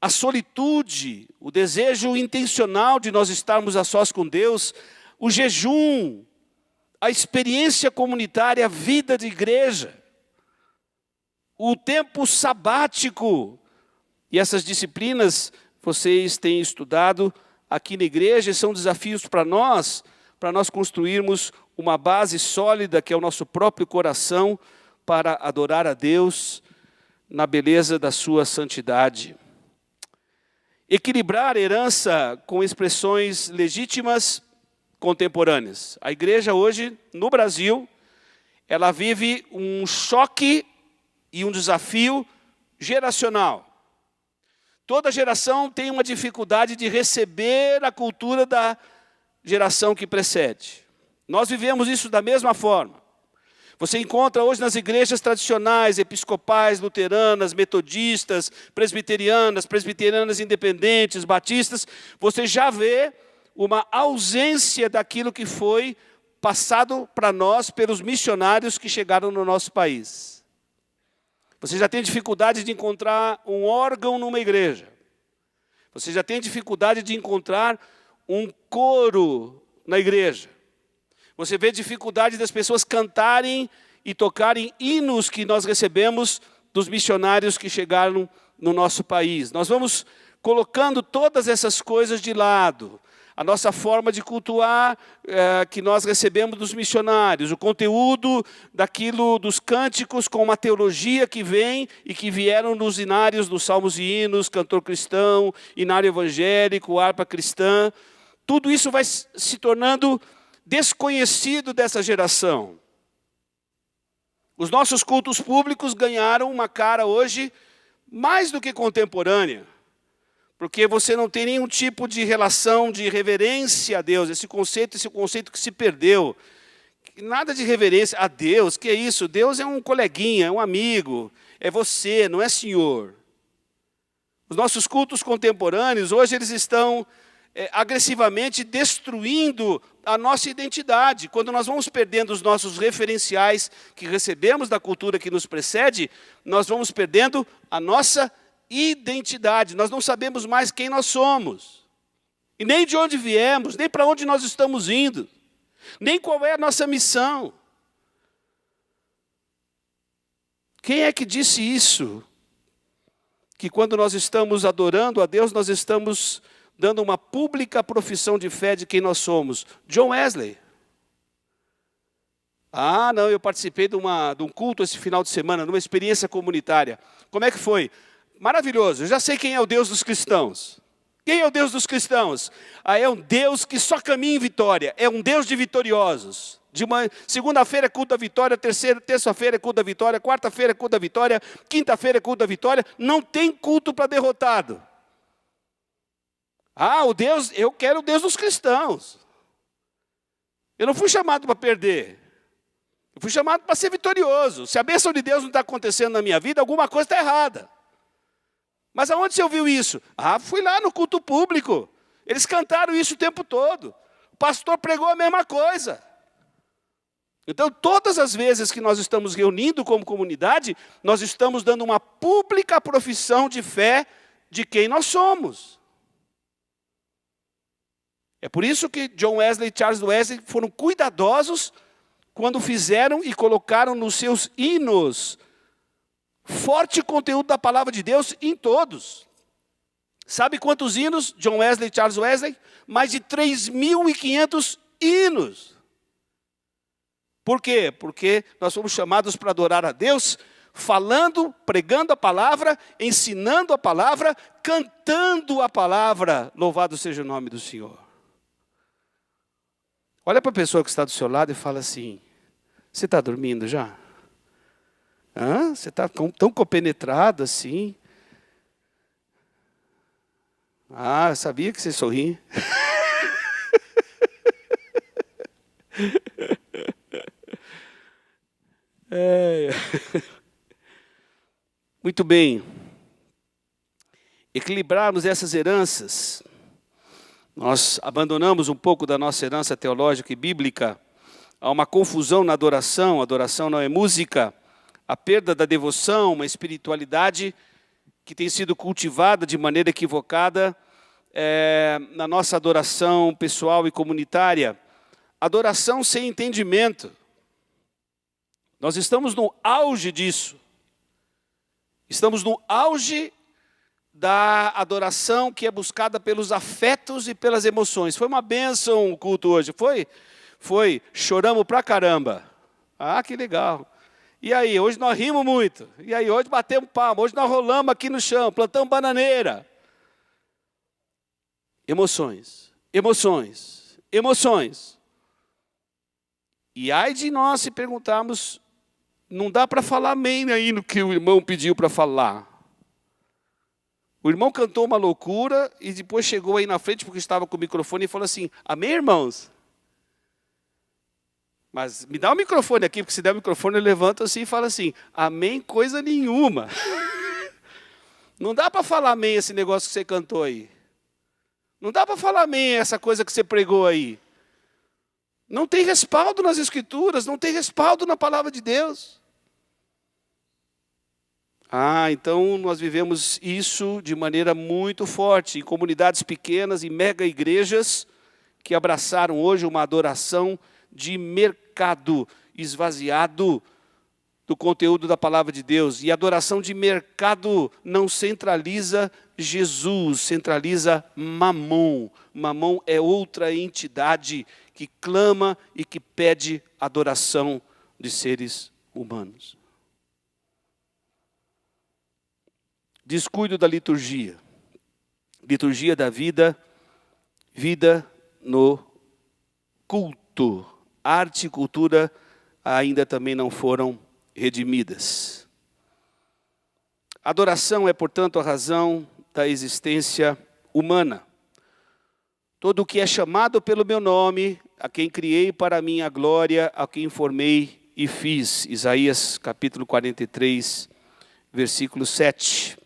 a solitude, o desejo intencional de nós estarmos a sós com Deus, o jejum, a experiência comunitária, a vida de igreja, o tempo sabático. E essas disciplinas vocês têm estudado aqui na igreja, são desafios para nós construirmos uma base sólida, que é o nosso próprio coração, para adorar a Deus na beleza da sua santidade. Equilibrar a herança com expressões legítimas contemporâneas. A igreja hoje, no Brasil, ela vive um choque e um desafio geracional. Toda geração tem uma dificuldade de receber a cultura da geração que precede. Nós vivemos isso da mesma forma. Você encontra hoje nas igrejas tradicionais, episcopais, luteranas, metodistas, presbiterianas independentes, batistas, você já vê uma ausência daquilo que foi passado para nós pelos missionários que chegaram no nosso país. Você já tem dificuldade de encontrar um órgão numa igreja. Você já tem dificuldade de encontrar um coro na igreja. Você vê dificuldade das pessoas cantarem e tocarem hinos que nós recebemos dos missionários que chegaram no nosso país. Nós vamos colocando todas essas coisas de lado. A nossa forma de cultuar que nós recebemos dos missionários, o conteúdo daquilo dos cânticos com uma teologia que vem e que vieram nos inários dos salmos e hinos, cantor cristão, inário evangélico, harpa cristã. Tudo isso vai se tornando desconhecido dessa geração. Os nossos cultos públicos ganharam uma cara hoje mais do que contemporânea, porque você não tem nenhum tipo de relação de reverência a Deus, esse conceito que se perdeu. Nada de reverência a Deus, que é isso? Deus é um coleguinha, é um amigo, é você, não é senhor. Os nossos cultos contemporâneos, hoje eles estão agressivamente destruindo a nossa identidade. Quando nós vamos perdendo os nossos referenciais que recebemos da cultura que nos precede, nós vamos perdendo a nossa identidade. Nós não sabemos mais quem nós somos, e nem de onde viemos, nem para onde nós estamos indo, nem qual é a nossa missão. Quem é que disse isso? Que quando nós estamos adorando a Deus, nós estamos dando uma pública profissão de fé de quem nós somos. John Wesley. Ah, não, eu participei de um culto esse final de semana, numa experiência comunitária. Como é que foi? Maravilhoso, eu já sei quem é o Deus dos cristãos. Quem é o Deus dos cristãos? É um Deus que só caminha em vitória, é um Deus de vitoriosos. Segunda-feira é culto da vitória, terça-feira é culto da vitória, quarta-feira é culto da vitória, quinta-feira é culto da vitória, não tem culto para derrotado. Eu quero o Deus dos cristãos. Eu não fui chamado para perder. Eu fui chamado para ser vitorioso. Se a bênção de Deus não está acontecendo na minha vida, alguma coisa está errada. Mas aonde você ouviu isso? Fui lá no culto público. Eles cantaram isso o tempo todo. O pastor pregou a mesma coisa. Então, todas as vezes que nós estamos reunindo como comunidade, nós estamos dando uma pública profissão de fé de quem nós somos. É por isso que John Wesley e Charles Wesley foram cuidadosos quando fizeram e colocaram nos seus hinos forte conteúdo da palavra de Deus em todos. Sabe quantos hinos? John Wesley e Charles Wesley? Mais de 3.500 hinos. Por quê? Porque nós fomos chamados para adorar a Deus, falando, pregando a palavra, ensinando a palavra, cantando a palavra. Louvado seja o nome do Senhor. Olha para a pessoa que está do seu lado e fala assim: você está dormindo já? Hã? Você está tão compenetrado assim? Ah, eu sabia que você sorri. Muito bem. Equilibrarmos essas heranças. Nós abandonamos um pouco da nossa herança teológica e bíblica. Há uma confusão na adoração. Adoração não é música. A perda da devoção, uma espiritualidade que tem sido cultivada de maneira equivocada na nossa adoração pessoal e comunitária. Adoração sem entendimento. Nós estamos no auge disso. Estamos no auge da adoração que é buscada pelos afetos e pelas emoções. Foi uma bênção o culto hoje, foi? Foi, choramos pra caramba. Ah, que legal. E aí, hoje nós rimos muito. E aí, hoje batemos palma. Hoje nós rolamos aqui no chão, plantamos bananeira. Emoções, emoções, emoções. E ai de nós se perguntarmos, não dá para falar amém aí no que o irmão pediu para falar. O irmão cantou uma loucura e depois chegou aí na frente, porque estava com o microfone, e falou assim: amém, irmãos? Mas me dá o microfone aqui, porque se der o microfone eu levanto assim e falo assim: amém coisa nenhuma. Não dá para falar amém esse negócio que você cantou aí. Não dá para falar amém essa coisa que você pregou aí. Não tem respaldo nas Escrituras, não tem respaldo na palavra de Deus. Ah, então nós vivemos isso de maneira muito forte, em comunidades pequenas, em mega igrejas, que abraçaram hoje uma adoração de mercado, esvaziado do conteúdo da palavra de Deus. E a adoração de mercado não centraliza Jesus, centraliza Mamon. Mamon é outra entidade que clama e que pede adoração de seres humanos. Descuido da liturgia. Liturgia da vida, vida no culto. Arte e cultura ainda também não foram redimidas. Adoração é, portanto, a razão da existência humana. Todo o que é chamado pelo meu nome, a quem criei para a minha glória, a quem formei e fiz. Isaías capítulo 43, versículo 7.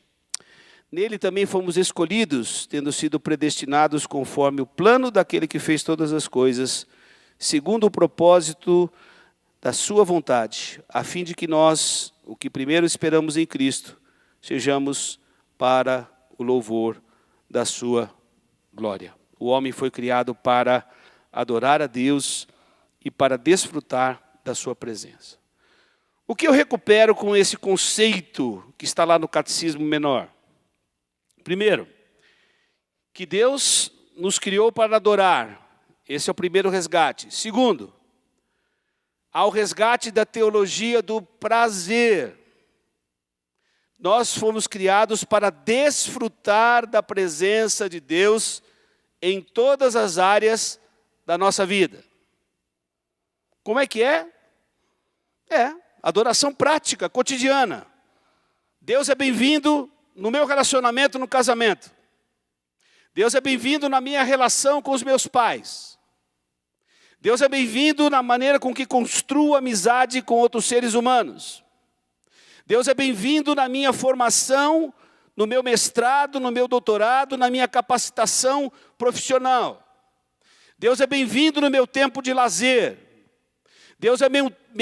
Nele também fomos escolhidos, tendo sido predestinados conforme o plano daquele que fez todas as coisas, segundo o propósito da sua vontade, a fim de que nós, o que primeiro esperamos em Cristo, sejamos para o louvor da sua glória. O homem foi criado para adorar a Deus e para desfrutar da sua presença. O que eu recupero com esse conceito que está lá no Catecismo Menor? Primeiro, que Deus nos criou para adorar. Esse é o primeiro resgate. Segundo, ao resgate da teologia do prazer. Nós fomos criados para desfrutar da presença de Deus em todas as áreas da nossa vida. Como é que é? É adoração prática, cotidiana. Deus é bem-vindo no meu relacionamento no casamento. Deus é bem-vindo na minha relação com os meus pais. Deus é bem-vindo na maneira com que construo amizade com outros seres humanos. Deus é bem-vindo na minha formação, no meu mestrado, no meu doutorado, na minha capacitação profissional. Deus é bem-vindo no meu tempo de lazer. Deus é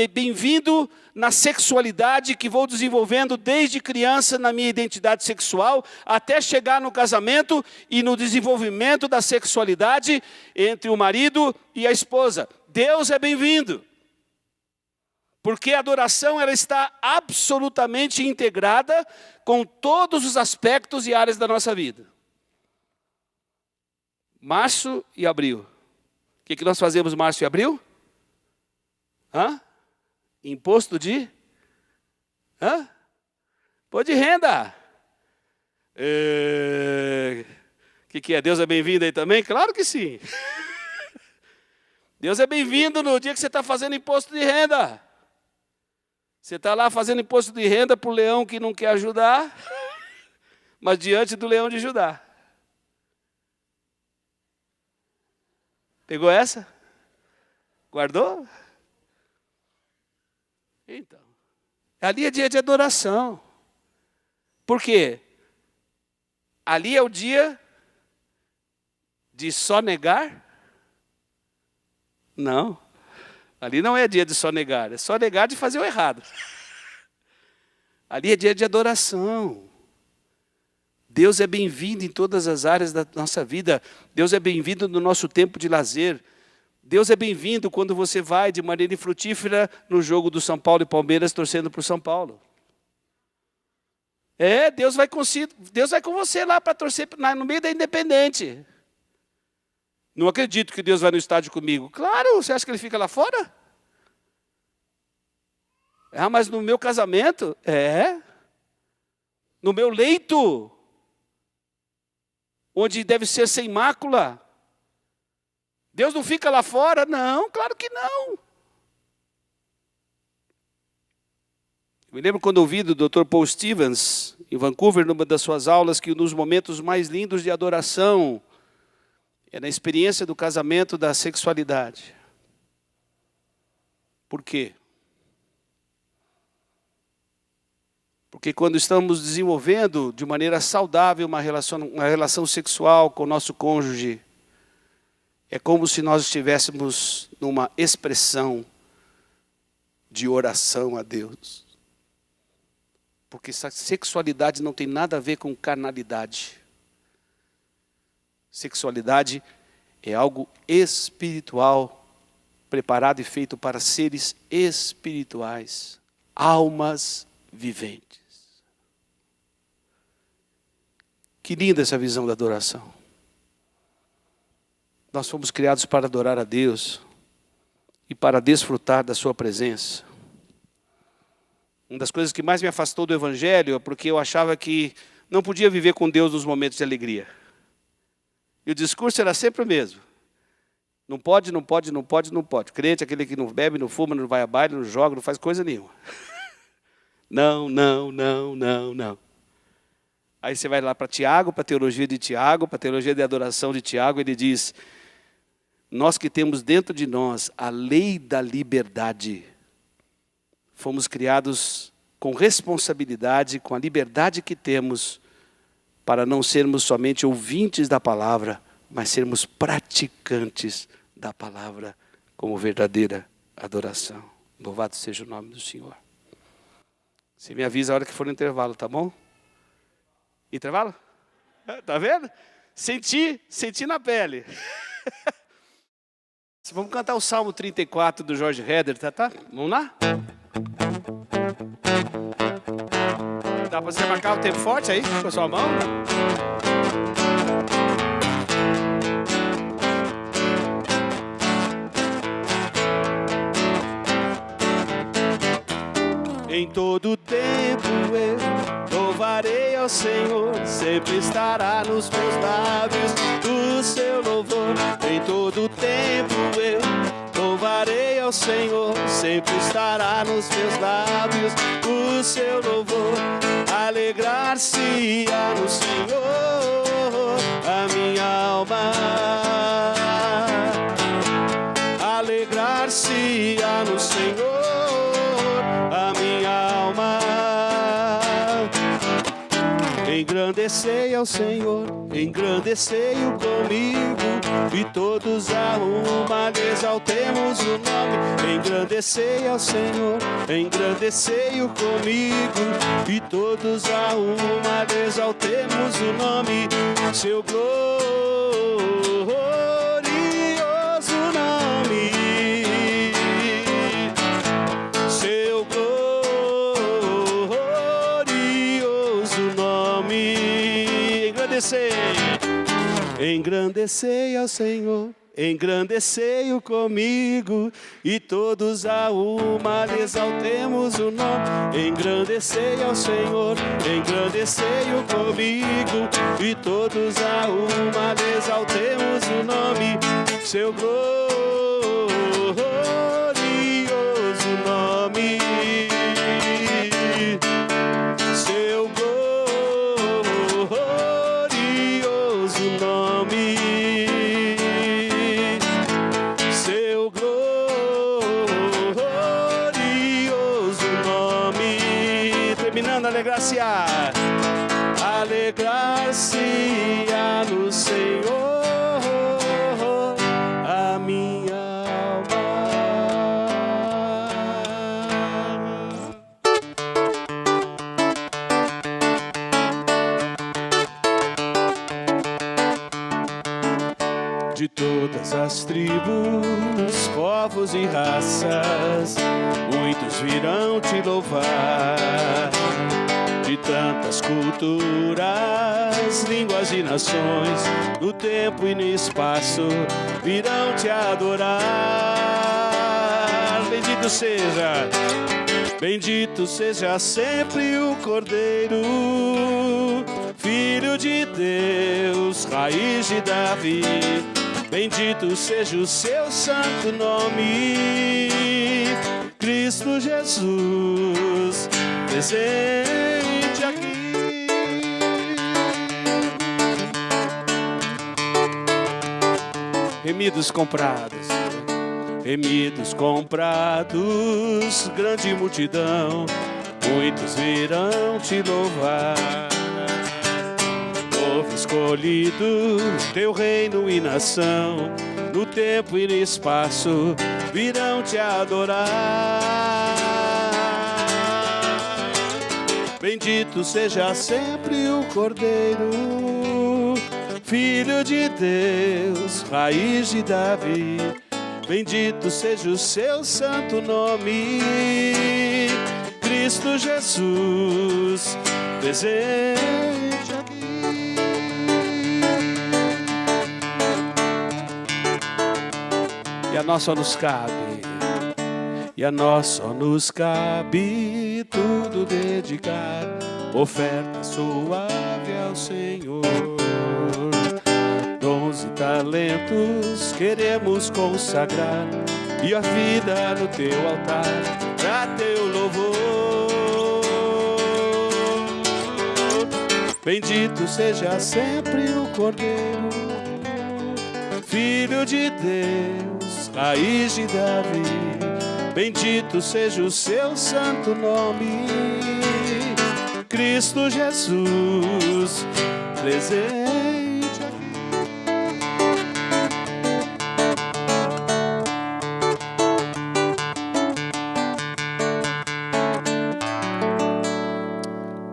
bem-vindo na sexualidade que vou desenvolvendo desde criança na minha identidade sexual, até chegar no casamento e no desenvolvimento da sexualidade entre o marido e a esposa. Deus é bem-vindo. Porque a adoração ela está absolutamente integrada com todos os aspectos e áreas da nossa vida. Março e abril. O que nós fazemos março e abril? Imposto de? Imposto de renda. O que é? Deus é bem-vindo aí também? Claro que sim. Deus é bem-vindo no dia que você está fazendo imposto de renda. Você está lá fazendo imposto de renda para o leão que não quer ajudar, mas diante do leão de Judá. Pegou essa? Guardou? Então, ali é dia de adoração. Por quê? Ali é o dia de só negar? Não. Ali não é dia de só negar, é só negar de fazer o errado. Ali é dia de adoração. Deus é bem-vindo em todas as áreas da nossa vida. Deus é bem-vindo no nosso tempo de lazer. Deus é bem-vindo quando você vai de maneira infrutífera no jogo do São Paulo e Palmeiras torcendo para o São Paulo. Deus vai com você lá para torcer no meio da Independente. Não acredito que Deus vai no estádio comigo. Claro, você acha que ele fica lá fora? Mas no meu casamento? No meu leito, onde deve ser sem mácula. Deus não fica lá fora? Não, claro que não. Eu me lembro quando ouvi do Dr. Paul Stevens, em Vancouver, numa das suas aulas, que um dos momentos mais lindos de adoração é na experiência do casamento da sexualidade. Por quê? Porque quando estamos desenvolvendo de maneira saudável uma relação sexual com o nosso cônjuge, é como se nós estivéssemos numa expressão de oração a Deus. Porque essa sexualidade não tem nada a ver com carnalidade. Sexualidade é algo espiritual, preparado e feito para seres espirituais, almas viventes. Que linda essa visão da adoração. Nós fomos criados para adorar a Deus e para desfrutar da sua presença. Uma das coisas que mais me afastou do Evangelho é porque eu achava que não podia viver com Deus nos momentos de alegria. E o discurso era sempre o mesmo. Não pode, não pode, não pode, não pode. Crente é aquele que não bebe, não fuma, não vai a baile, não joga, não faz coisa nenhuma. Não, não, não, não, não. Aí você vai lá para Tiago, para a teologia de Tiago, para a teologia de adoração de Tiago, ele diz: nós que temos dentro de nós a lei da liberdade, fomos criados com responsabilidade, com a liberdade que temos, para não sermos somente ouvintes da palavra, mas sermos praticantes da palavra como verdadeira adoração. Louvado seja o nome do Senhor. Você me avisa a hora que for no intervalo, tá bom? Intervalo? Tá vendo? Senti na pele. Vamos cantar o Salmo 34 do Jorge Heder, tá? Vamos lá? Dá para você marcar o tempo forte aí, com a sua mão? Em todo tempo eu louvarei ao Senhor, sempre estará nos meus lábios o seu louvor. Em todo tempo eu louvarei ao Senhor, sempre estará nos meus lábios o seu louvor. Alegrar-se-á no Senhor a minha alma, alegrar-se-á no Senhor a minha alma. Engrandecei ao Senhor, engrandecei-o comigo, e todos a uma exaltemos o nome. Engrandecei ao Senhor, engrandecei-o comigo, e todos a uma exaltemos o nome. Seu glorioso nome, seu engrandecei. Engrandecei ao Senhor, engrandecei-o comigo, e todos a uma lhe exaltemos o nome. Engrandecei ao Senhor, engrandecei-o comigo, e todos a uma lhe exaltemos o nome. Seu glorioso nome. Seu glorioso nome. Seu glorioso nome. Terminando, alegrar-se-á. Alegrar-se-á no Senhor a minha alma. De todas as tribos, povos e raças, muitos virão te louvar. De tantas culturas, línguas e nações, no tempo e no espaço, virão te adorar. Bendito seja sempre o Cordeiro, Filho de Deus, raiz de Davi. Bendito seja o seu santo nome, Cristo Jesus, presente aqui. Remidos comprados, grande multidão, muitos virão te louvar. Povo escolhido, teu reino e nação, no tempo e no espaço, virão te adorar. Bendito seja sempre o Cordeiro, Filho de Deus, raiz de Davi. Bendito seja o seu santo nome, Cristo Jesus, presente aqui. E a nós só nos cabe tudo dedicar, oferta suave ao Senhor. Dons e talentos queremos consagrar, e a vida no teu altar, pra teu louvor. Bendito seja sempre o Cordeiro, Filho de Deus, raiz de Davi. Bendito seja o seu santo nome, Cristo Jesus, presente aqui.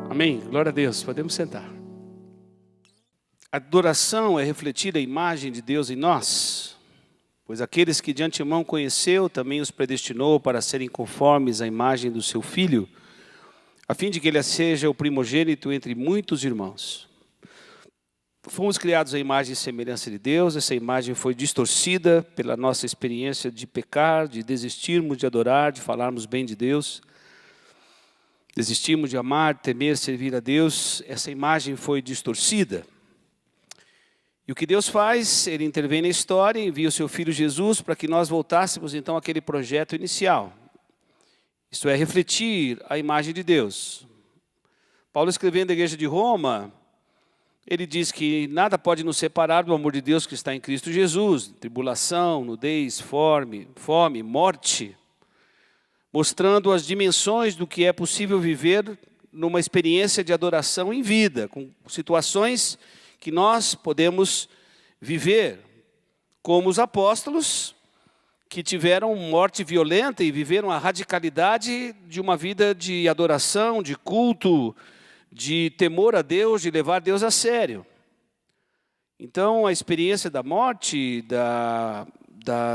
Amém? Glória a Deus. Podemos sentar. A adoração é refletir a imagem de Deus em nós, pois aqueles que de antemão conheceu, também os predestinou para serem conformes à imagem do seu Filho, a fim de que ele seja o primogênito entre muitos irmãos. Fomos criados à imagem e semelhança de Deus. Essa imagem foi distorcida pela nossa experiência de pecar, de desistirmos de adorar, de falarmos bem de Deus. Desistimos de amar, temer, servir a Deus. Essa imagem foi distorcida. E o que Deus faz? Ele intervém na história, envia o seu Filho Jesus para que nós voltássemos então àquele projeto inicial. Isto é, refletir a imagem de Deus. Paulo, escrevendo à igreja de Roma, ele diz que nada pode nos separar do amor de Deus que está em Cristo Jesus. Tribulação, nudez, fome, morte. Mostrando as dimensões do que é possível viver numa experiência de adoração em vida, com situações que nós podemos viver, como os apóstolos, que tiveram morte violenta e viveram a radicalidade de uma vida de adoração, de culto, de temor a Deus, de levar Deus a sério. Então, a experiência da morte,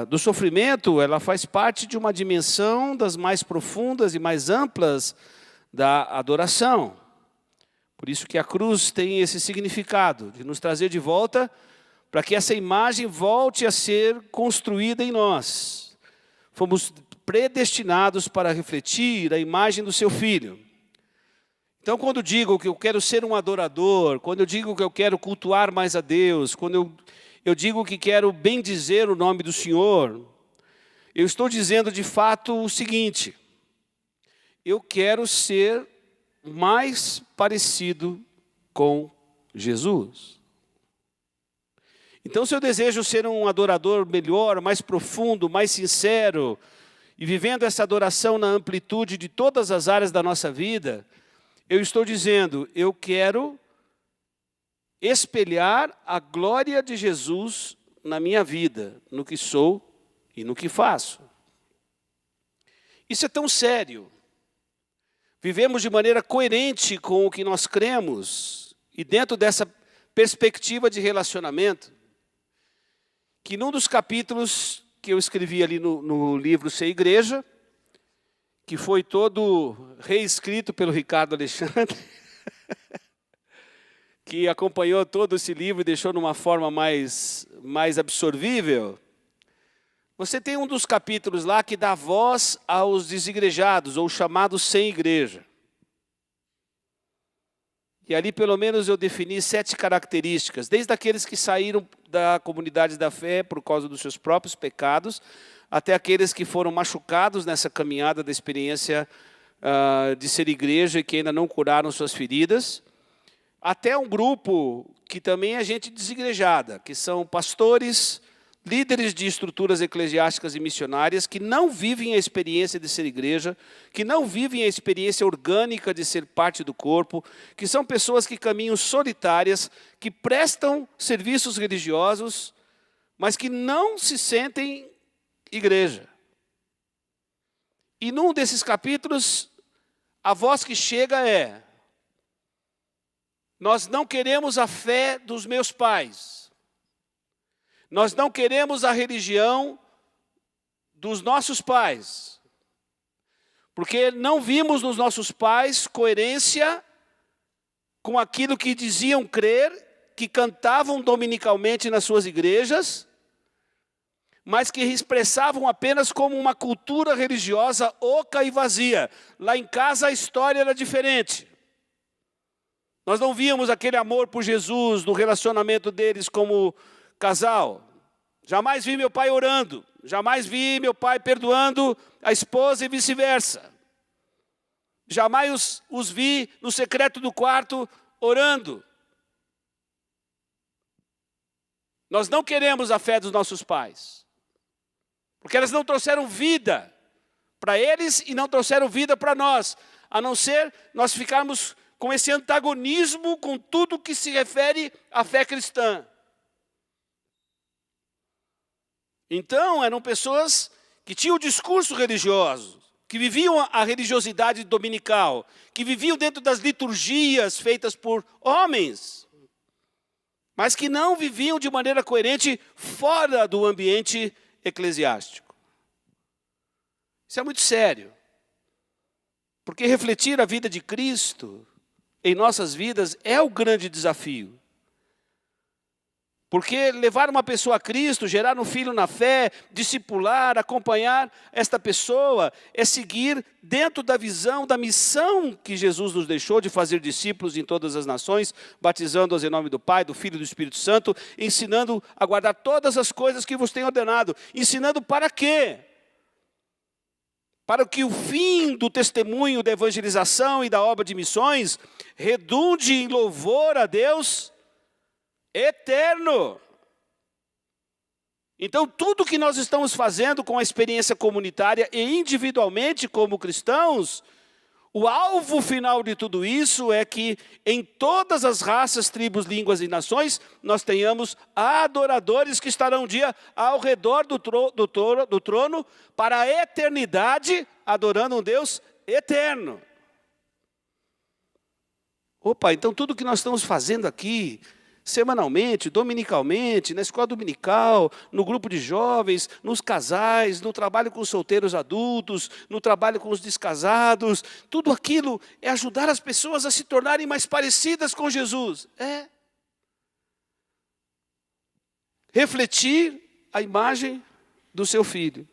do sofrimento, ela faz parte de uma dimensão das mais profundas e mais amplas da adoração. Por isso que a cruz tem esse significado, de nos trazer de volta, para que essa imagem volte a ser construída em nós. Fomos predestinados para refletir a imagem do seu Filho. Então, quando digo que eu quero ser um adorador, quando eu digo que eu quero cultuar mais a Deus, quando eu digo que quero bendizer o nome do Senhor, eu estou dizendo de fato o seguinte: eu quero ser mais parecido com Jesus. Então, se eu desejo ser um adorador melhor, mais profundo, mais sincero, e vivendo essa adoração na amplitude de todas as áreas da nossa vida, eu estou dizendo, eu quero espelhar a glória de Jesus na minha vida, no que sou e no que faço. Isso é tão sério. Vivemos de maneira coerente com o que nós cremos e dentro dessa perspectiva de relacionamento, que num dos capítulos que eu escrevi ali no livro Ser Igreja, que foi todo reescrito pelo Ricardo Alexandre, que acompanhou todo esse livro e deixou numa forma mais absorvível. Você tem um dos capítulos lá que dá voz aos desigrejados, ou chamados sem igreja. E ali pelo menos eu defini 7 características, desde aqueles que saíram da comunidade da fé por causa dos seus próprios pecados, até aqueles que foram machucados nessa caminhada da experiência de ser igreja e que ainda não curaram suas feridas, até um grupo que também é gente desigrejada, que são pastores, líderes de estruturas eclesiásticas e missionárias que não vivem a experiência de ser igreja, que não vivem a experiência orgânica de ser parte do corpo, que são pessoas que caminham solitárias, que prestam serviços religiosos, mas que não se sentem igreja. E num desses capítulos, a voz que chega é: nós não queremos a fé dos meus pais. Nós não queremos a religião dos nossos pais, porque não vimos nos nossos pais coerência com aquilo que diziam crer, que cantavam dominicalmente nas suas igrejas, mas que expressavam apenas como uma cultura religiosa oca e vazia. Lá em casa a história era diferente. Nós não víamos aquele amor por Jesus no relacionamento deles como casal. Jamais vi meu pai orando. Jamais vi meu pai perdoando a esposa e vice-versa. Jamais os vi no secreto do quarto orando. Nós não queremos a fé dos nossos pais, porque elas não trouxeram vida para eles e não trouxeram vida para nós, a não ser nós ficarmos com esse antagonismo com tudo que se refere à fé cristã. Então, eram pessoas que tinham o discurso religioso, que viviam a religiosidade dominical, que viviam dentro das liturgias feitas por homens, mas que não viviam de maneira coerente fora do ambiente eclesiástico. Isso é muito sério, porque refletir a vida de Cristo em nossas vidas é o grande desafio. Porque levar uma pessoa a Cristo, gerar um filho na fé, discipular, acompanhar esta pessoa, é seguir dentro da visão, da missão que Jesus nos deixou de fazer discípulos em todas as nações, batizando-os em nome do Pai, do Filho e do Espírito Santo, ensinando a guardar todas as coisas que vos tenho ordenado. Ensinando para quê? Para que o fim do testemunho da evangelização e da obra de missões redunde em louvor a Deus eterno. Então, tudo que nós estamos fazendo com a experiência comunitária e individualmente como cristãos, o alvo final de tudo isso é que em todas as raças, tribos, línguas e nações, nós tenhamos adoradores que estarão um dia ao redor do trono para a eternidade, adorando um Deus eterno. Opa, então tudo que nós estamos fazendo aqui, semanalmente, dominicalmente, na escola dominical, no grupo de jovens, nos casais, no trabalho com os solteiros adultos, no trabalho com os descasados. Tudo aquilo é ajudar as pessoas a se tornarem mais parecidas com Jesus. Refletir a imagem do seu filho.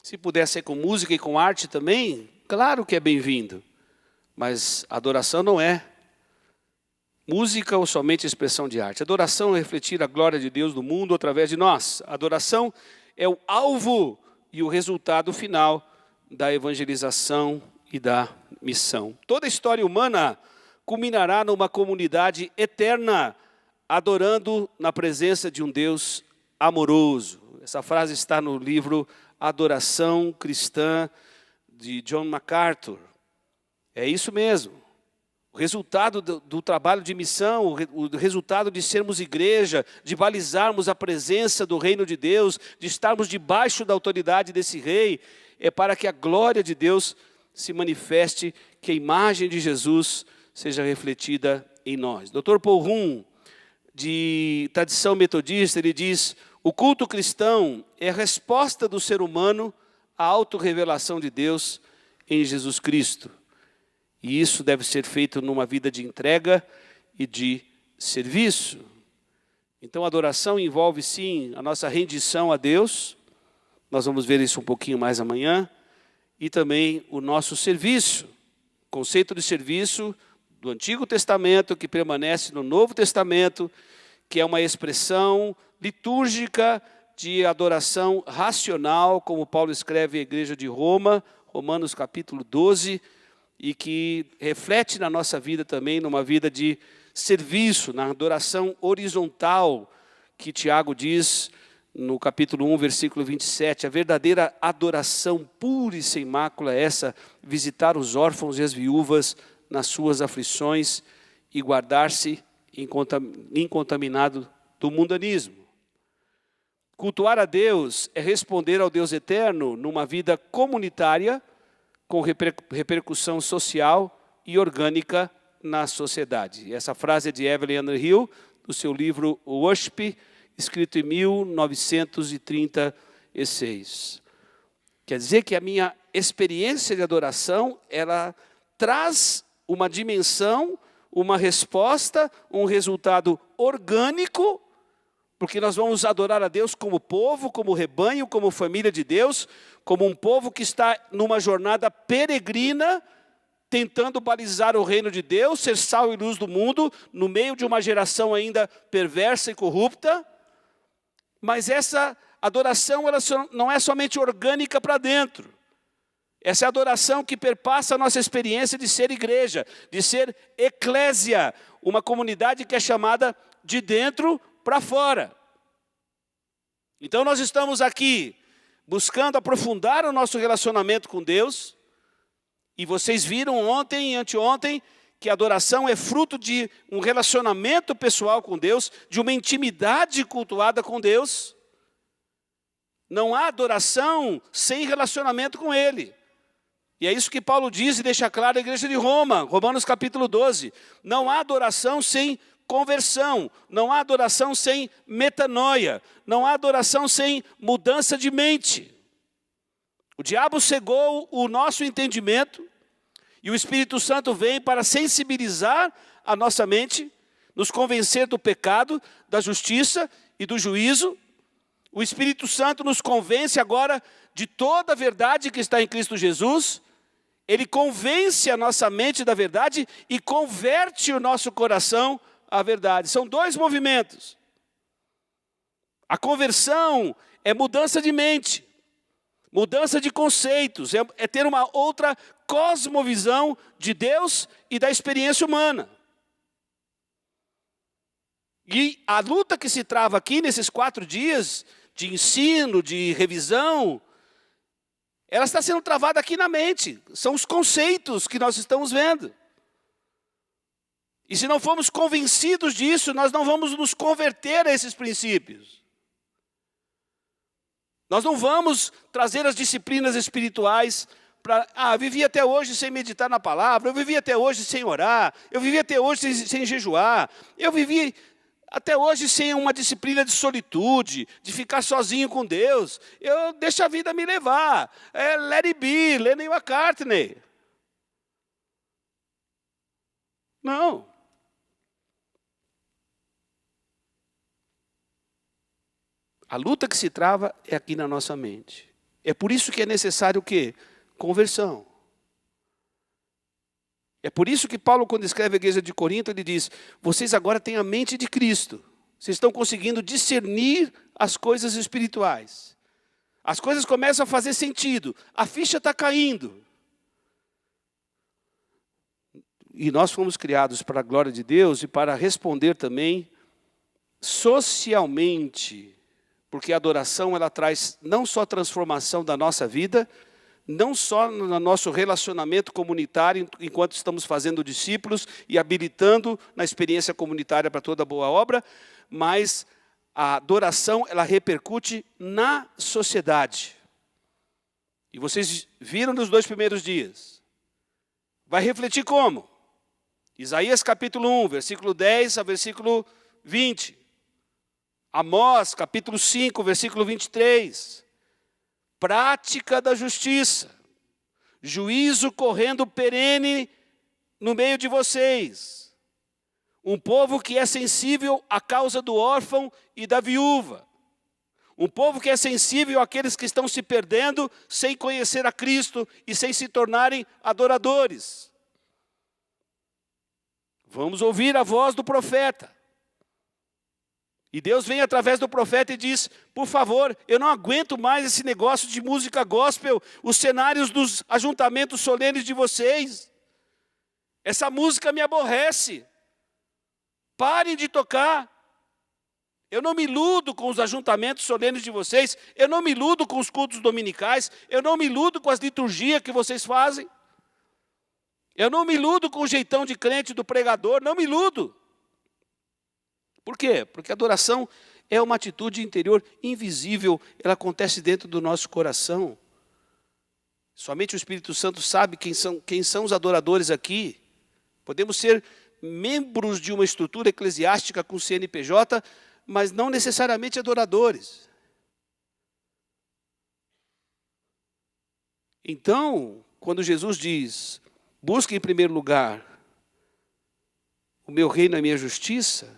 Se puder ser com música e com arte também, claro que é bem-vindo. Mas adoração não é música ou somente expressão de arte. Adoração é refletir a glória de Deus no mundo através de nós. Adoração é o alvo e o resultado final da evangelização e da missão. Toda a história humana culminará numa comunidade eterna, adorando na presença de um Deus amoroso. Essa frase está no livro Adoração Cristã, de John MacArthur. É isso mesmo. O resultado do trabalho de missão, o resultado de sermos igreja, de balizarmos a presença do reino de Deus, de estarmos debaixo da autoridade desse rei, é para que a glória de Deus se manifeste, que a imagem de Jesus seja refletida em nós. Dr. Paul Rum, de tradição metodista, ele diz: o culto cristão é a resposta do ser humano à autorrevelação de Deus em Jesus Cristo. E isso deve ser feito numa vida de entrega e de serviço. Então a adoração envolve sim a nossa rendição a Deus. Nós vamos ver isso um pouquinho mais amanhã. E também o nosso serviço. O conceito de serviço do Antigo Testamento que permanece no Novo Testamento, que é uma expressão litúrgica de adoração racional, como Paulo escreve à igreja de Roma, Romanos capítulo 12, e que reflete na nossa vida também, numa vida de serviço, na adoração horizontal, que Tiago diz no capítulo 1, versículo 27, a verdadeira adoração pura e sem mácula é essa, visitar os órfãos e as viúvas nas suas aflições e guardar-se incontaminado do mundanismo. Cultuar a Deus é responder ao Deus eterno numa vida comunitária, com repercussão social e orgânica na sociedade. Essa frase é de Evelyn Underhill, do seu livro Worship, escrito em 1936. Quer dizer que a minha experiência de adoração, ela traz uma dimensão, uma resposta, um resultado orgânico, porque nós vamos adorar a Deus como povo, como rebanho, como família de Deus, como um povo que está numa jornada peregrina, tentando balizar o reino de Deus, ser sal e luz do mundo, no meio de uma geração ainda perversa e corrupta. Mas essa adoração ela não é somente orgânica para dentro. Essa é a adoração que perpassa a nossa experiência de ser igreja, de ser eclésia, uma comunidade que é chamada de dentro para fora. Então nós estamos aqui buscando aprofundar o nosso relacionamento com Deus. E vocês viram ontem e anteontem que a adoração é fruto de um relacionamento pessoal com Deus, de uma intimidade cultuada com Deus. Não há adoração sem relacionamento com Ele. E é isso que Paulo diz e deixa claro à igreja de Roma, Romanos capítulo 12. Não há adoração sem conversão, não há adoração sem metanoia, não há adoração sem mudança de mente. O diabo cegou o nosso entendimento e o Espírito Santo vem para sensibilizar a nossa mente, nos convencer do pecado, da justiça e do juízo. O Espírito Santo nos convence agora de toda a verdade que está em Cristo Jesus. Ele convence a nossa mente da verdade e converte o nosso coração à verdade. São dois movimentos. A conversão é mudança de mente, mudança de conceitos, é ter uma outra cosmovisão de Deus e da experiência humana. E a luta que se trava aqui nesses 4 dias de ensino, de revisão, ela está sendo travada aqui na mente. São os conceitos que nós estamos vendo. E se não formos convencidos disso, nós não vamos nos converter a esses princípios. Nós não vamos trazer as disciplinas espirituais eu vivi até hoje sem meditar na palavra, eu vivi até hoje sem orar, eu vivi até hoje sem jejuar, eu vivi até hoje sem uma disciplina de solitude, de ficar sozinho com Deus. Eu deixo a vida me levar. Let it be, Lennon McCartney. Não. A luta que se trava é aqui na nossa mente. É por isso que é necessário o quê? Conversão. É por isso que Paulo, quando escreve a igreja de Corinto, ele diz: vocês agora têm a mente de Cristo. Vocês estão conseguindo discernir as coisas espirituais. As coisas começam a fazer sentido. A ficha está caindo. E nós fomos criados para a glória de Deus e para responder também socialmente. Porque a adoração, ela traz não só transformação da nossa vida, não só no nosso relacionamento comunitário, enquanto estamos fazendo discípulos e habilitando na experiência comunitária para toda boa obra, mas a adoração, ela repercute na sociedade. E vocês viram nos 2 primeiros dias. Vai refletir como? Isaías capítulo 1, versículo 10 a versículo 20. Amós, capítulo 5, versículo 23. Prática da justiça. Juízo correndo perene no meio de vocês. Um povo que é sensível à causa do órfão e da viúva. Um povo que é sensível àqueles que estão se perdendo sem conhecer a Cristo e sem se tornarem adoradores. Vamos ouvir a voz do profeta. E Deus vem através do profeta e diz: por favor, eu não aguento mais esse negócio de música gospel, os cenários dos ajuntamentos solenes de vocês. Essa música me aborrece. Parem de tocar. Eu não me iludo com os ajuntamentos solenes de vocês, eu não me iludo com os cultos dominicais, eu não me iludo com as liturgias que vocês fazem. Eu não me iludo com o jeitão de crente do pregador, não me iludo. Por quê? Porque a adoração é uma atitude interior invisível, ela acontece dentro do nosso coração. Somente o Espírito Santo sabe quem são os adoradores aqui. Podemos ser membros de uma estrutura eclesiástica com CNPJ, mas não necessariamente adoradores. Então, quando Jesus diz: busque em primeiro lugar o meu reino e a minha justiça,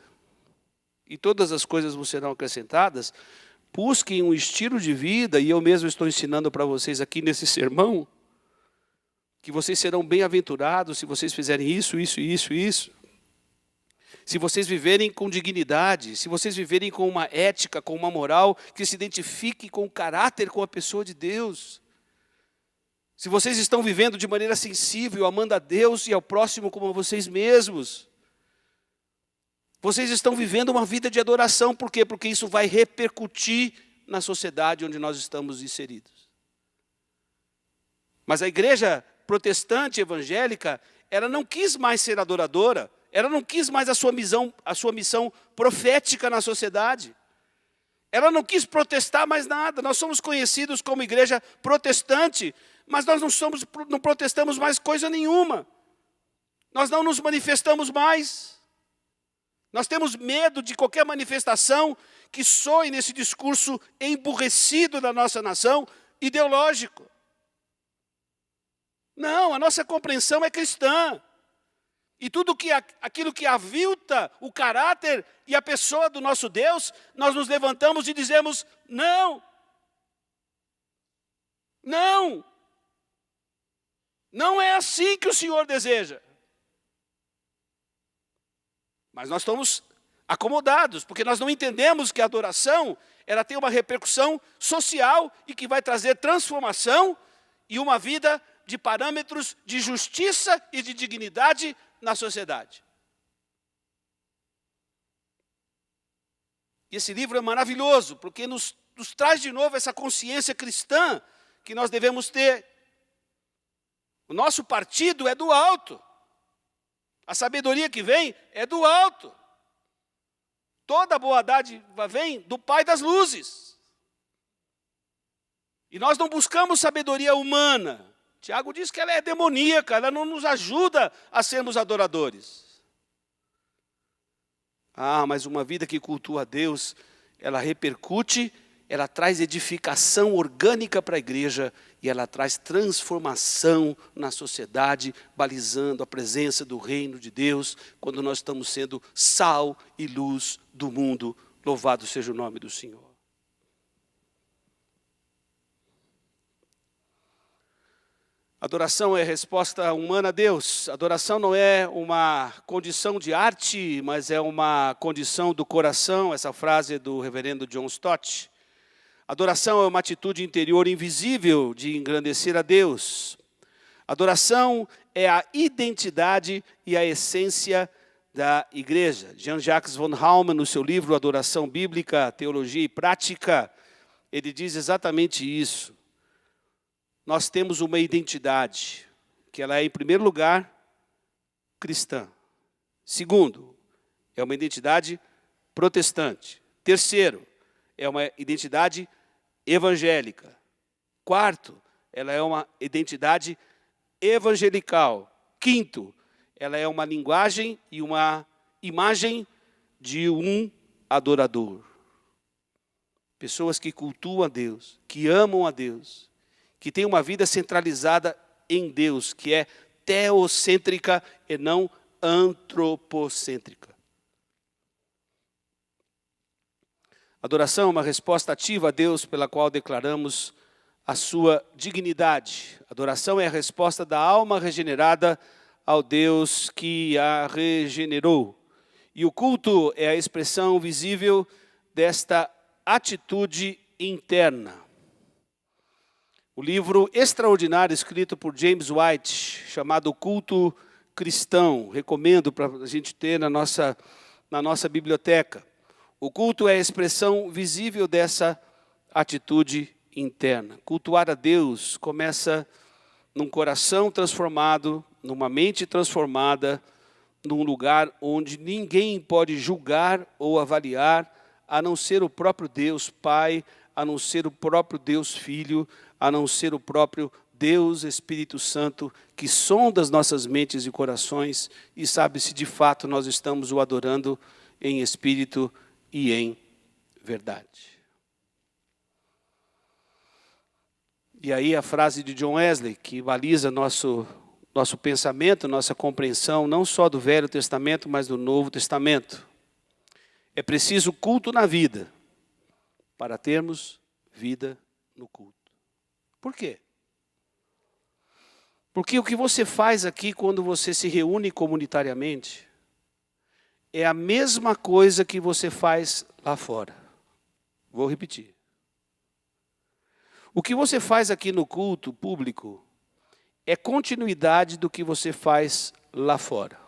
e todas as coisas vos serão acrescentadas, busquem um estilo de vida, e eu mesmo estou ensinando para vocês aqui nesse sermão, que vocês serão bem-aventurados se vocês fizerem isso, isso e isso e isso. Se vocês viverem com dignidade, se vocês viverem com uma ética, com uma moral, que se identifique com o caráter, com a pessoa de Deus. Se vocês estão vivendo de maneira sensível, amando a Deus e ao próximo como a vocês mesmos. Vocês estão vivendo uma vida de adoração. Por quê? Porque isso vai repercutir na sociedade onde nós estamos inseridos. Mas a igreja protestante evangélica, ela não quis mais ser adoradora, ela não quis mais a sua missão profética na sociedade. Ela não quis protestar mais nada. Nós somos conhecidos como igreja protestante, mas nós não protestamos mais coisa nenhuma. Nós não nos manifestamos mais. Nós temos medo de qualquer manifestação que soe nesse discurso emburrecido da nossa nação, ideológico. Não, a nossa compreensão é cristã. E aquilo que avilta o caráter e a pessoa do nosso Deus, nós nos levantamos e dizemos: não. Não. Não é assim que o Senhor deseja. Mas nós estamos acomodados, porque nós não entendemos que a adoração, ela tem uma repercussão social e que vai trazer transformação e uma vida de parâmetros de justiça e de dignidade na sociedade. E esse livro é maravilhoso, porque nos traz de novo essa consciência cristã que nós devemos ter. O nosso partido é do alto. A sabedoria que vem é do alto. Toda boa dádiva vem do Pai das luzes. E nós não buscamos sabedoria humana, Tiago diz que ela é demoníaca, ela não nos ajuda a sermos adoradores. Mas uma vida que cultua a Deus, ela repercute, ela traz edificação orgânica para a igreja e ela traz transformação na sociedade, balizando a presença do reino de Deus, quando nós estamos sendo sal e luz do mundo. Louvado seja o nome do Senhor. Adoração é resposta humana a Deus. Adoração não é uma condição de arte, mas é uma condição do coração. Essa frase é do reverendo John Stott. Adoração é uma atitude interior invisível de engrandecer a Deus. Adoração é a identidade e a essência da igreja. Jean-Jacques von Haumann, no seu livro Adoração Bíblica, Teologia e Prática, ele diz exatamente isso. Nós temos uma identidade, que ela é, em primeiro lugar, cristã. Segundo, é uma identidade protestante. Terceiro, é uma identidade evangélica. Quarto, ela é uma identidade evangelical. Quinto, ela é uma linguagem e uma imagem de um adorador. Pessoas que cultuam a Deus, que amam a Deus, que têm uma vida centralizada em Deus, que é teocêntrica e não antropocêntrica. Adoração é uma resposta ativa a Deus pela qual declaramos a sua dignidade. Adoração é a resposta da alma regenerada ao Deus que a regenerou. E o culto é a expressão visível desta atitude interna. O livro extraordinário escrito por James White, chamado Culto Cristão, recomendo para a gente ter na nossa biblioteca. O culto é a expressão visível dessa atitude interna. Cultuar a Deus começa num coração transformado, numa mente transformada, num lugar onde ninguém pode julgar ou avaliar, a não ser o próprio Deus Pai, a não ser o próprio Deus Filho, a não ser o próprio Deus Espírito Santo, que sonda as nossas mentes e corações e sabe se de fato nós estamos o adorando em espírito e em verdade. E aí a frase de John Wesley, que baliza nosso pensamento, nossa compreensão, não só do Velho Testamento, mas do Novo Testamento. É preciso culto na vida, para termos vida no culto. Por quê? Porque o que você faz aqui quando você se reúne comunitariamente é a mesma coisa que você faz lá fora. Vou repetir. O que você faz aqui no culto público é continuidade do que você faz lá fora.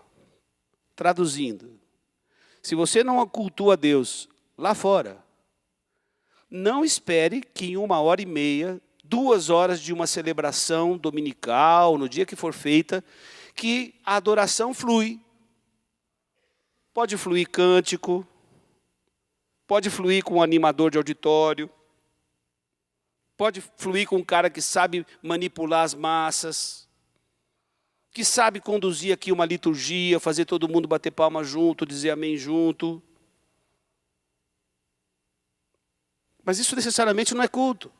Traduzindo, se você não cultua a Deus lá fora, não espere que em 1h30, 2 horas de uma celebração dominical, no dia que for feita, que a adoração flui. Pode fluir cântico, pode fluir com um animador de auditório, pode fluir com um cara que sabe manipular as massas, que sabe conduzir aqui uma liturgia, fazer todo mundo bater palma junto, dizer amém junto. Mas isso necessariamente não é culto.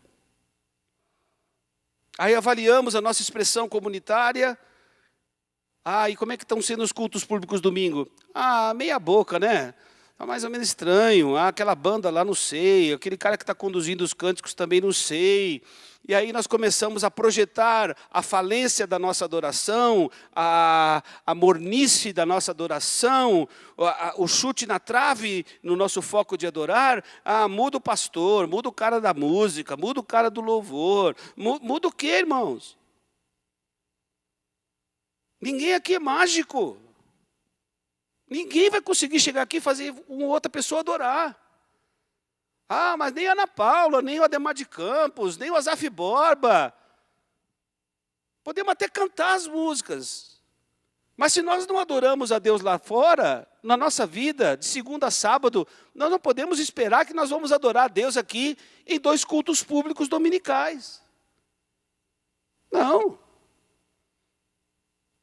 Aí avaliamos a nossa expressão comunitária. E como é que estão sendo os cultos públicos domingo? Meia boca, né? Está mais ou menos estranho. Aquela banda lá, não sei. Aquele cara que está conduzindo os cânticos também, não sei. E aí nós começamos a projetar a falência da nossa adoração, a mornice da nossa adoração, o chute na trave no nosso foco de adorar. Muda o pastor, muda o cara da música, muda o cara do louvor. Muda o quê, irmãos? Ninguém aqui é mágico. Ninguém vai conseguir chegar aqui e fazer uma outra pessoa adorar. Mas nem a Ana Paula, nem o Ademar de Campos, nem o Asaf Borba. Podemos até cantar as músicas. Mas se nós não adoramos a Deus lá fora, na nossa vida, de segunda a sábado, nós não podemos esperar que nós vamos adorar a Deus aqui em 2 cultos públicos dominicais. Não.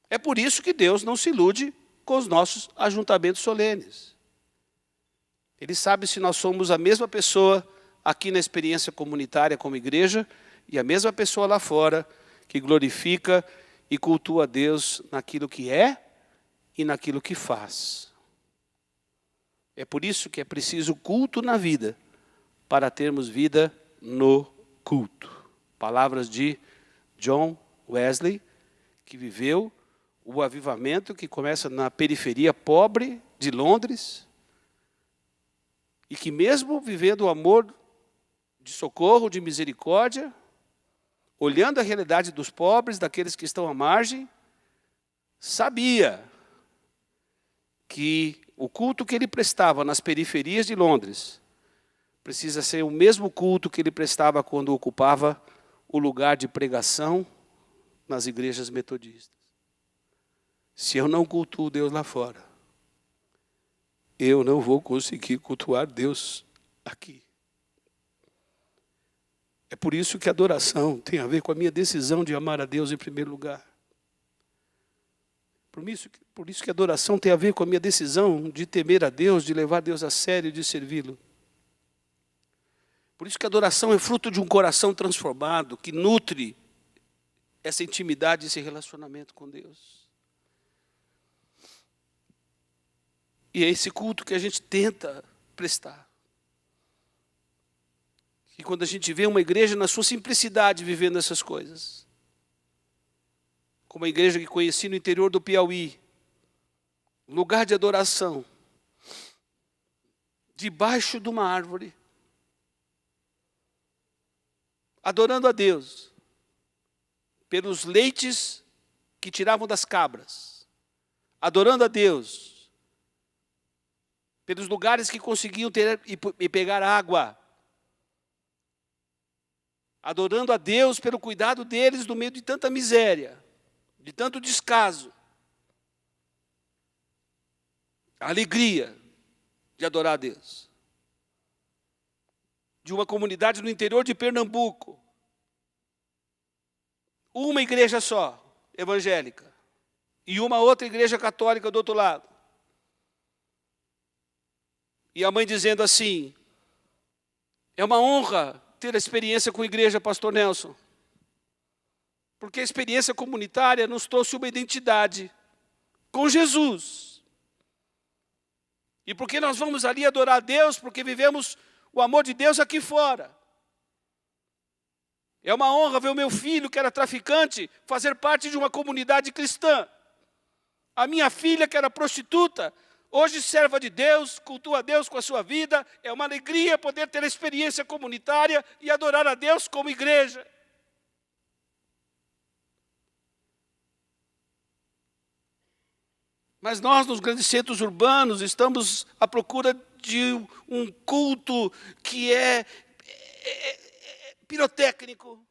É por isso que Deus não se ilude com os nossos ajuntamentos solenes. Ele sabe se nós somos a mesma pessoa aqui na experiência comunitária como igreja e a mesma pessoa lá fora que glorifica e cultua a Deus naquilo que é e naquilo que faz. É por isso que é preciso culto na vida, para termos vida no culto. Palavras de John Wesley, que viveu o avivamento que começa na periferia pobre de Londres, e que mesmo vivendo o amor de socorro, de misericórdia, olhando a realidade dos pobres, daqueles que estão à margem, sabia que o culto que ele prestava nas periferias de Londres precisa ser o mesmo culto que ele prestava quando ocupava o lugar de pregação nas igrejas metodistas. Se eu não cultuo Deus lá fora, eu não vou conseguir cultuar Deus aqui. É por isso que a adoração tem a ver com a minha decisão de amar a Deus em primeiro lugar. Por isso que a adoração tem a ver com a minha decisão de temer a Deus, de levar Deus a sério e de servi-lo. Por isso que a adoração é fruto de um coração transformado, que nutre essa intimidade, esse relacionamento com Deus. E é esse culto que a gente tenta prestar. E quando a gente vê uma igreja na sua simplicidade vivendo essas coisas, como a igreja que conheci no interior do Piauí, lugar de adoração, debaixo de uma árvore, adorando a Deus, pelos leites que tiravam das cabras, adorando a Deus, pelos lugares que conseguiam ter e pegar água, adorando a Deus pelo cuidado deles no meio de tanta miséria, de tanto descaso. A alegria de adorar a Deus. De uma comunidade no interior de Pernambuco. Uma igreja só, evangélica. E uma outra igreja católica do outro lado. E a mãe dizendo assim: é uma honra ter a experiência com a igreja, pastor Nelson. Porque a experiência comunitária nos trouxe uma identidade com Jesus. E porque nós vamos ali adorar a Deus, porque vivemos o amor de Deus aqui fora. É uma honra ver o meu filho, que era traficante, fazer parte de uma comunidade cristã. A minha filha, que era prostituta, hoje serva de Deus, cultua a Deus com a sua vida. É uma alegria poder ter a experiência comunitária e adorar a Deus como igreja. Mas nós, nos grandes centros urbanos, estamos à procura de um culto que é pirotécnico.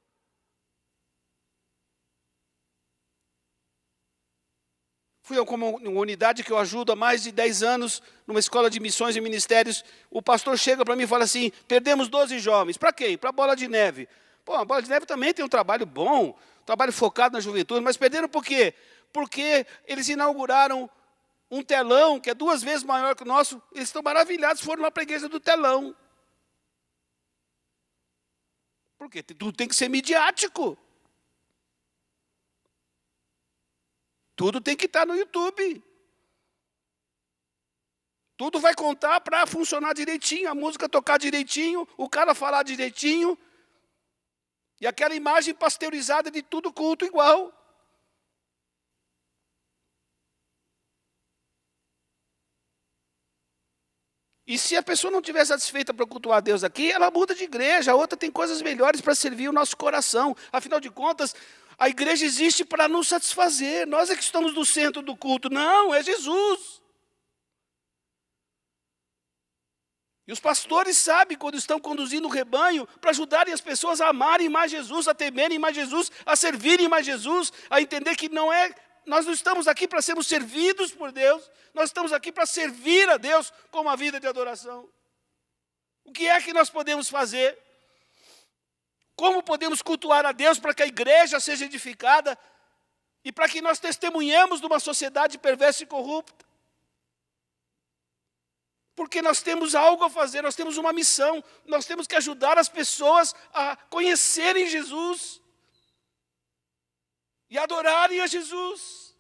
Fui a uma unidade que eu ajudo há mais de 10 anos, numa escola de missões e ministérios. O pastor chega para mim e fala assim: perdemos 12 jovens. Para quê? Para a Bola de Neve. Pô, a Bola de Neve também tem um trabalho bom, um trabalho focado na juventude, mas perderam por quê? Porque eles inauguraram um telão que é 2 vezes maior que o nosso. Eles estão maravilhados, foram lá para a igreja do telão. Porque tudo tem que ser midiático. Tudo tem que estar no YouTube. Tudo vai contar para funcionar direitinho, a música tocar direitinho, o cara falar direitinho. E aquela imagem pasteurizada de tudo culto igual. E se a pessoa não estiver satisfeita para cultuar a Deus aqui, ela muda de igreja, a outra tem coisas melhores para servir o nosso coração. Afinal de contas, a igreja existe para nos satisfazer. Nós é que estamos no centro do culto. Não, é Jesus. E os pastores sabem quando estão conduzindo o rebanho para ajudarem as pessoas a amarem mais Jesus, a temerem mais Jesus, a servirem mais Jesus, a entender que nós não estamos aqui para sermos servidos por Deus, nós estamos aqui para servir a Deus com uma vida de adoração. O que é que nós podemos fazer? Como podemos cultuar a Deus para que a igreja seja edificada e para que nós testemunhemos de uma sociedade perversa e corrupta. Porque nós temos algo a fazer, nós temos uma missão, nós temos que ajudar as pessoas a conhecerem Jesus e adorarem a Jesus,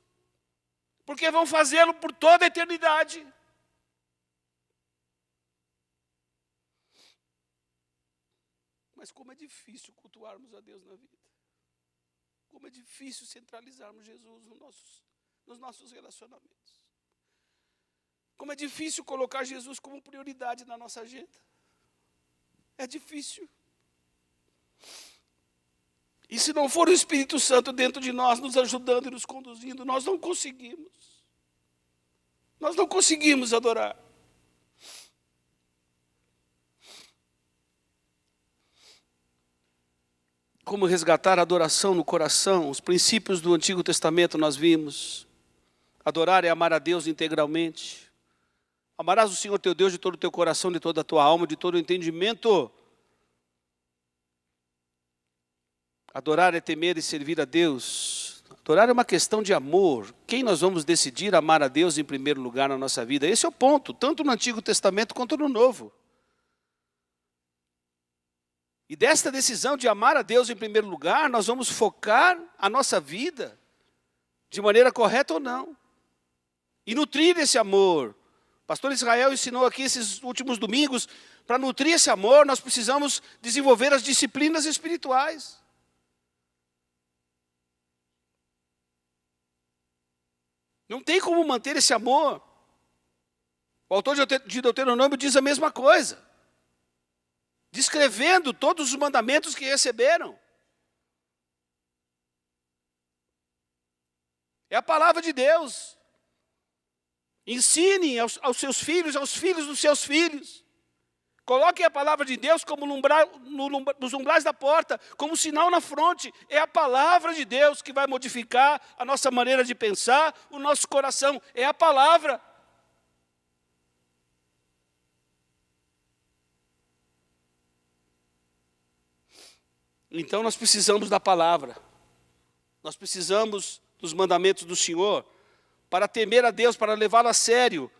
porque vão fazê-lo por toda a eternidade. Mas como é difícil cultuarmos a Deus na vida. Como é difícil centralizarmos Jesus nos nossos relacionamentos. Como é difícil colocar Jesus como prioridade na nossa agenda. É difícil. E se não for o Espírito Santo dentro de nós, nos ajudando e nos conduzindo, nós não conseguimos. Nós não conseguimos adorar. Como resgatar a adoração no coração? Os princípios do Antigo Testamento nós vimos. Adorar é amar a Deus integralmente. Amarás o Senhor teu Deus de todo o teu coração, de toda a tua alma, de todo o entendimento. Adorar é temer e servir a Deus. Adorar é uma questão de amor. Quem nós vamos decidir amar a Deus em primeiro lugar na nossa vida? Esse é o ponto, tanto no Antigo Testamento quanto no Novo. E desta decisão de amar a Deus em primeiro lugar, nós vamos focar a nossa vida de maneira correta ou não. E nutrir esse amor. O pastor Israel ensinou aqui esses últimos domingos, para nutrir esse amor, nós precisamos desenvolver as disciplinas espirituais. Não tem como manter esse amor. O autor de Deuteronômio diz a mesma coisa, descrevendo todos os mandamentos que receberam. É a palavra de Deus. Ensinem aos seus filhos, aos filhos dos seus filhos. Coloquem a palavra de Deus como nos umbrais da porta, como sinal na fronte. É a palavra de Deus que vai modificar a nossa maneira de pensar, o nosso coração. É a palavra. Então nós precisamos da palavra. Nós precisamos dos mandamentos do Senhor para temer a Deus, para levá-lo a sério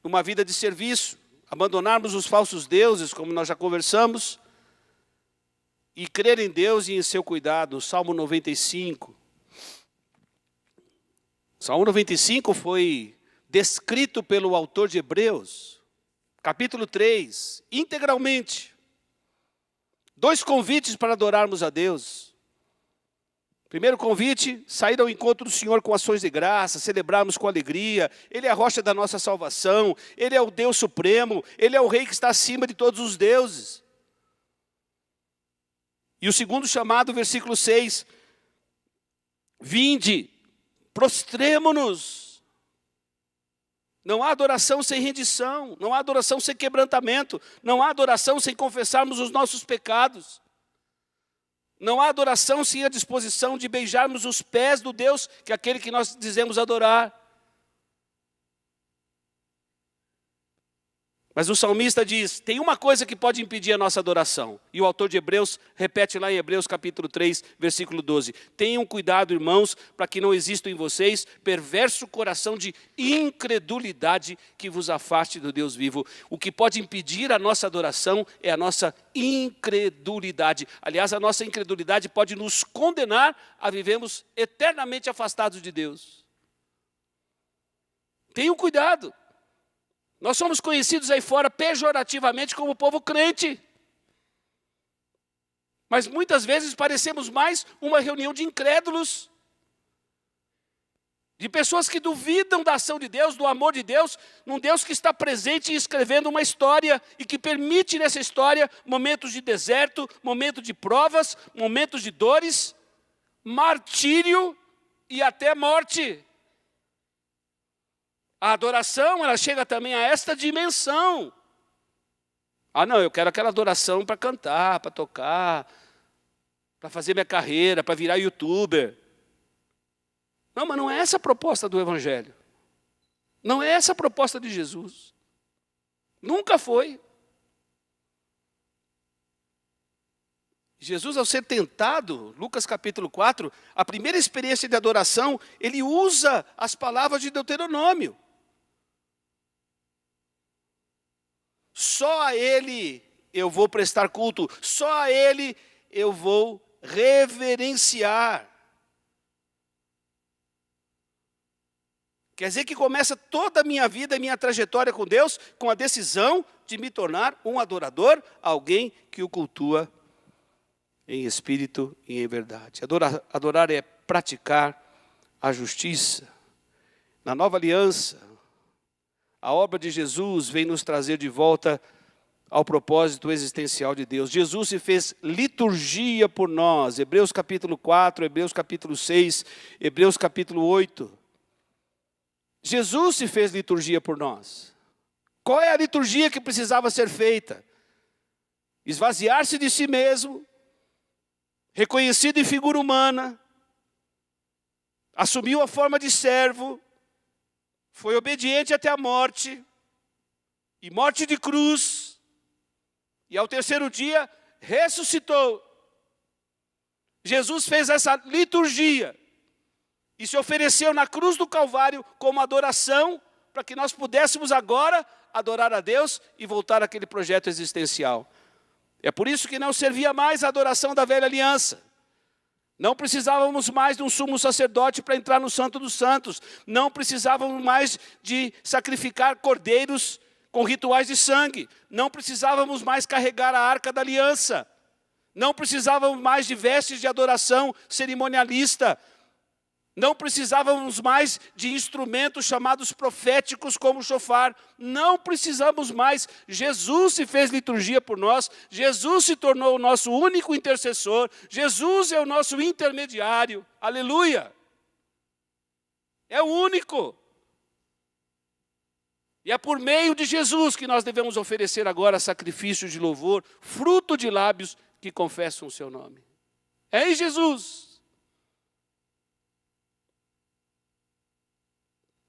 numa vida de serviço. Abandonarmos os falsos deuses, como nós já conversamos, e crer em Deus e em seu cuidado. Salmo 95. Salmo 95 foi descrito pelo autor de Hebreus, capítulo 3, integralmente. 2 convites para adorarmos a Deus. Primeiro convite, sair ao encontro do Senhor com ações de graça, celebrarmos com alegria. Ele é a rocha da nossa salvação, Ele é o Deus supremo, Ele é o Rei que está acima de todos os deuses. E o segundo chamado, versículo 6, vinde, prostremo-nos. Não há adoração sem rendição, não há adoração sem quebrantamento, não há adoração sem confessarmos os nossos pecados. Não há adoração sem a disposição de beijarmos os pés do Deus, que é aquele que nós dizemos adorar. Mas o salmista diz, tem uma coisa que pode impedir a nossa adoração. E o autor de Hebreus repete lá em Hebreus capítulo 3, versículo 12. Tenham cuidado, irmãos, para que não exista em vocês perverso coração de incredulidade que vos afaste do Deus vivo. O que pode impedir a nossa adoração é a nossa incredulidade. Aliás, a nossa incredulidade pode nos condenar a vivermos eternamente afastados de Deus. Tenham cuidado. Nós somos conhecidos aí fora pejorativamente como povo crente. Mas muitas vezes parecemos mais uma reunião de incrédulos. De pessoas que duvidam da ação de Deus, do amor de Deus, num Deus que está presente e escrevendo uma história e que permite nessa história momentos de deserto, momentos de provas, momentos de dores, martírio e até morte. A adoração, ela chega também a esta dimensão. Ah, não, eu quero aquela adoração para cantar, para tocar, para fazer minha carreira, para virar youtuber. Não, mas não é essa a proposta do Evangelho. Não é essa a proposta de Jesus. Nunca foi. Jesus, ao ser tentado, Lucas capítulo 4, a primeira experiência de adoração, ele usa as palavras de Deuteronômio. Só a Ele eu vou prestar culto, só a Ele eu vou reverenciar. Quer dizer que começa toda a minha vida, a minha trajetória com Deus, com a decisão de me tornar um adorador, alguém que o cultua em espírito e em verdade. Adorar é praticar a justiça. Na nova aliança, a obra de Jesus vem nos trazer de volta ao propósito existencial de Deus. Jesus se fez liturgia por nós. Hebreus capítulo 4, Hebreus capítulo 6, Hebreus capítulo 8. Jesus se fez liturgia por nós. Qual é a liturgia que precisava ser feita? Esvaziar-se de si mesmo, reconhecido em figura humana, assumiu a forma de servo, foi obediente até a morte, e morte de cruz, e ao terceiro dia ressuscitou. Jesus fez essa liturgia e se ofereceu na cruz do Calvário como adoração, para que nós pudéssemos agora adorar a Deus e voltar àquele projeto existencial. É por isso que não servia mais a adoração da velha aliança. Não precisávamos mais de um sumo sacerdote para entrar no Santo dos Santos. Não precisávamos mais de sacrificar cordeiros com rituais de sangue. Não precisávamos mais carregar a arca da aliança. Não precisávamos mais de vestes de adoração cerimonialista. Não precisávamos mais de instrumentos chamados proféticos como o chofar. Não precisamos mais. Jesus se fez liturgia por nós. Jesus se tornou o nosso único intercessor. Jesus é o nosso intermediário. Aleluia! É o único. E é por meio de Jesus que nós devemos oferecer agora sacrifício de louvor, fruto de lábios que confessam o seu nome. É em Jesus.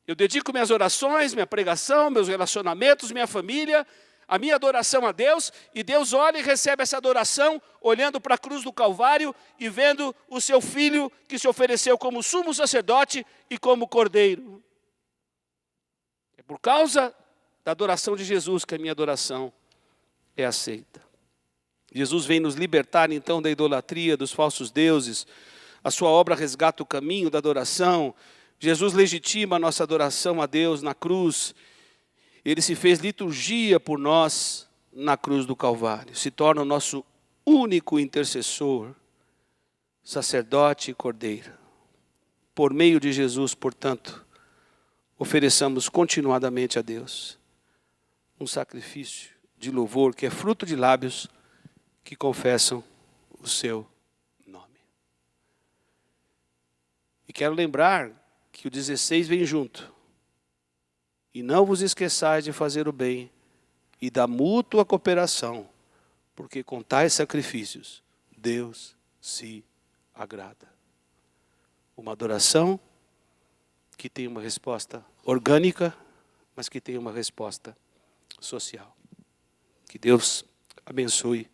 Eu dedico minhas orações, minha pregação, meus relacionamentos, minha família, a minha adoração a Deus, e Deus olha e recebe essa adoração, olhando para a cruz do Calvário e vendo o seu Filho que se ofereceu como sumo sacerdote e como cordeiro. É por causa da adoração de Jesus que a minha adoração é aceita. Jesus vem nos libertar então da idolatria, dos falsos deuses. A sua obra resgata o caminho da adoração. Jesus legitima a nossa adoração a Deus na cruz. Ele se fez liturgia por nós na cruz do Calvário. Se torna o nosso único intercessor, sacerdote e cordeiro. Por meio de Jesus, portanto, ofereçamos continuadamente a Deus um sacrifício de louvor que é fruto de lábios que confessam o seu nome. E quero lembrar que o 16 vem junto. E não vos esqueçais de fazer o bem e da mútua cooperação, porque com tais sacrifícios Deus se agrada. Uma adoração que tem uma resposta orgânica, mas que tem uma resposta social. Que Deus abençoe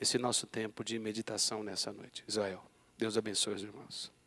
esse nosso tempo de meditação nessa noite. Israel, Deus abençoe os irmãos.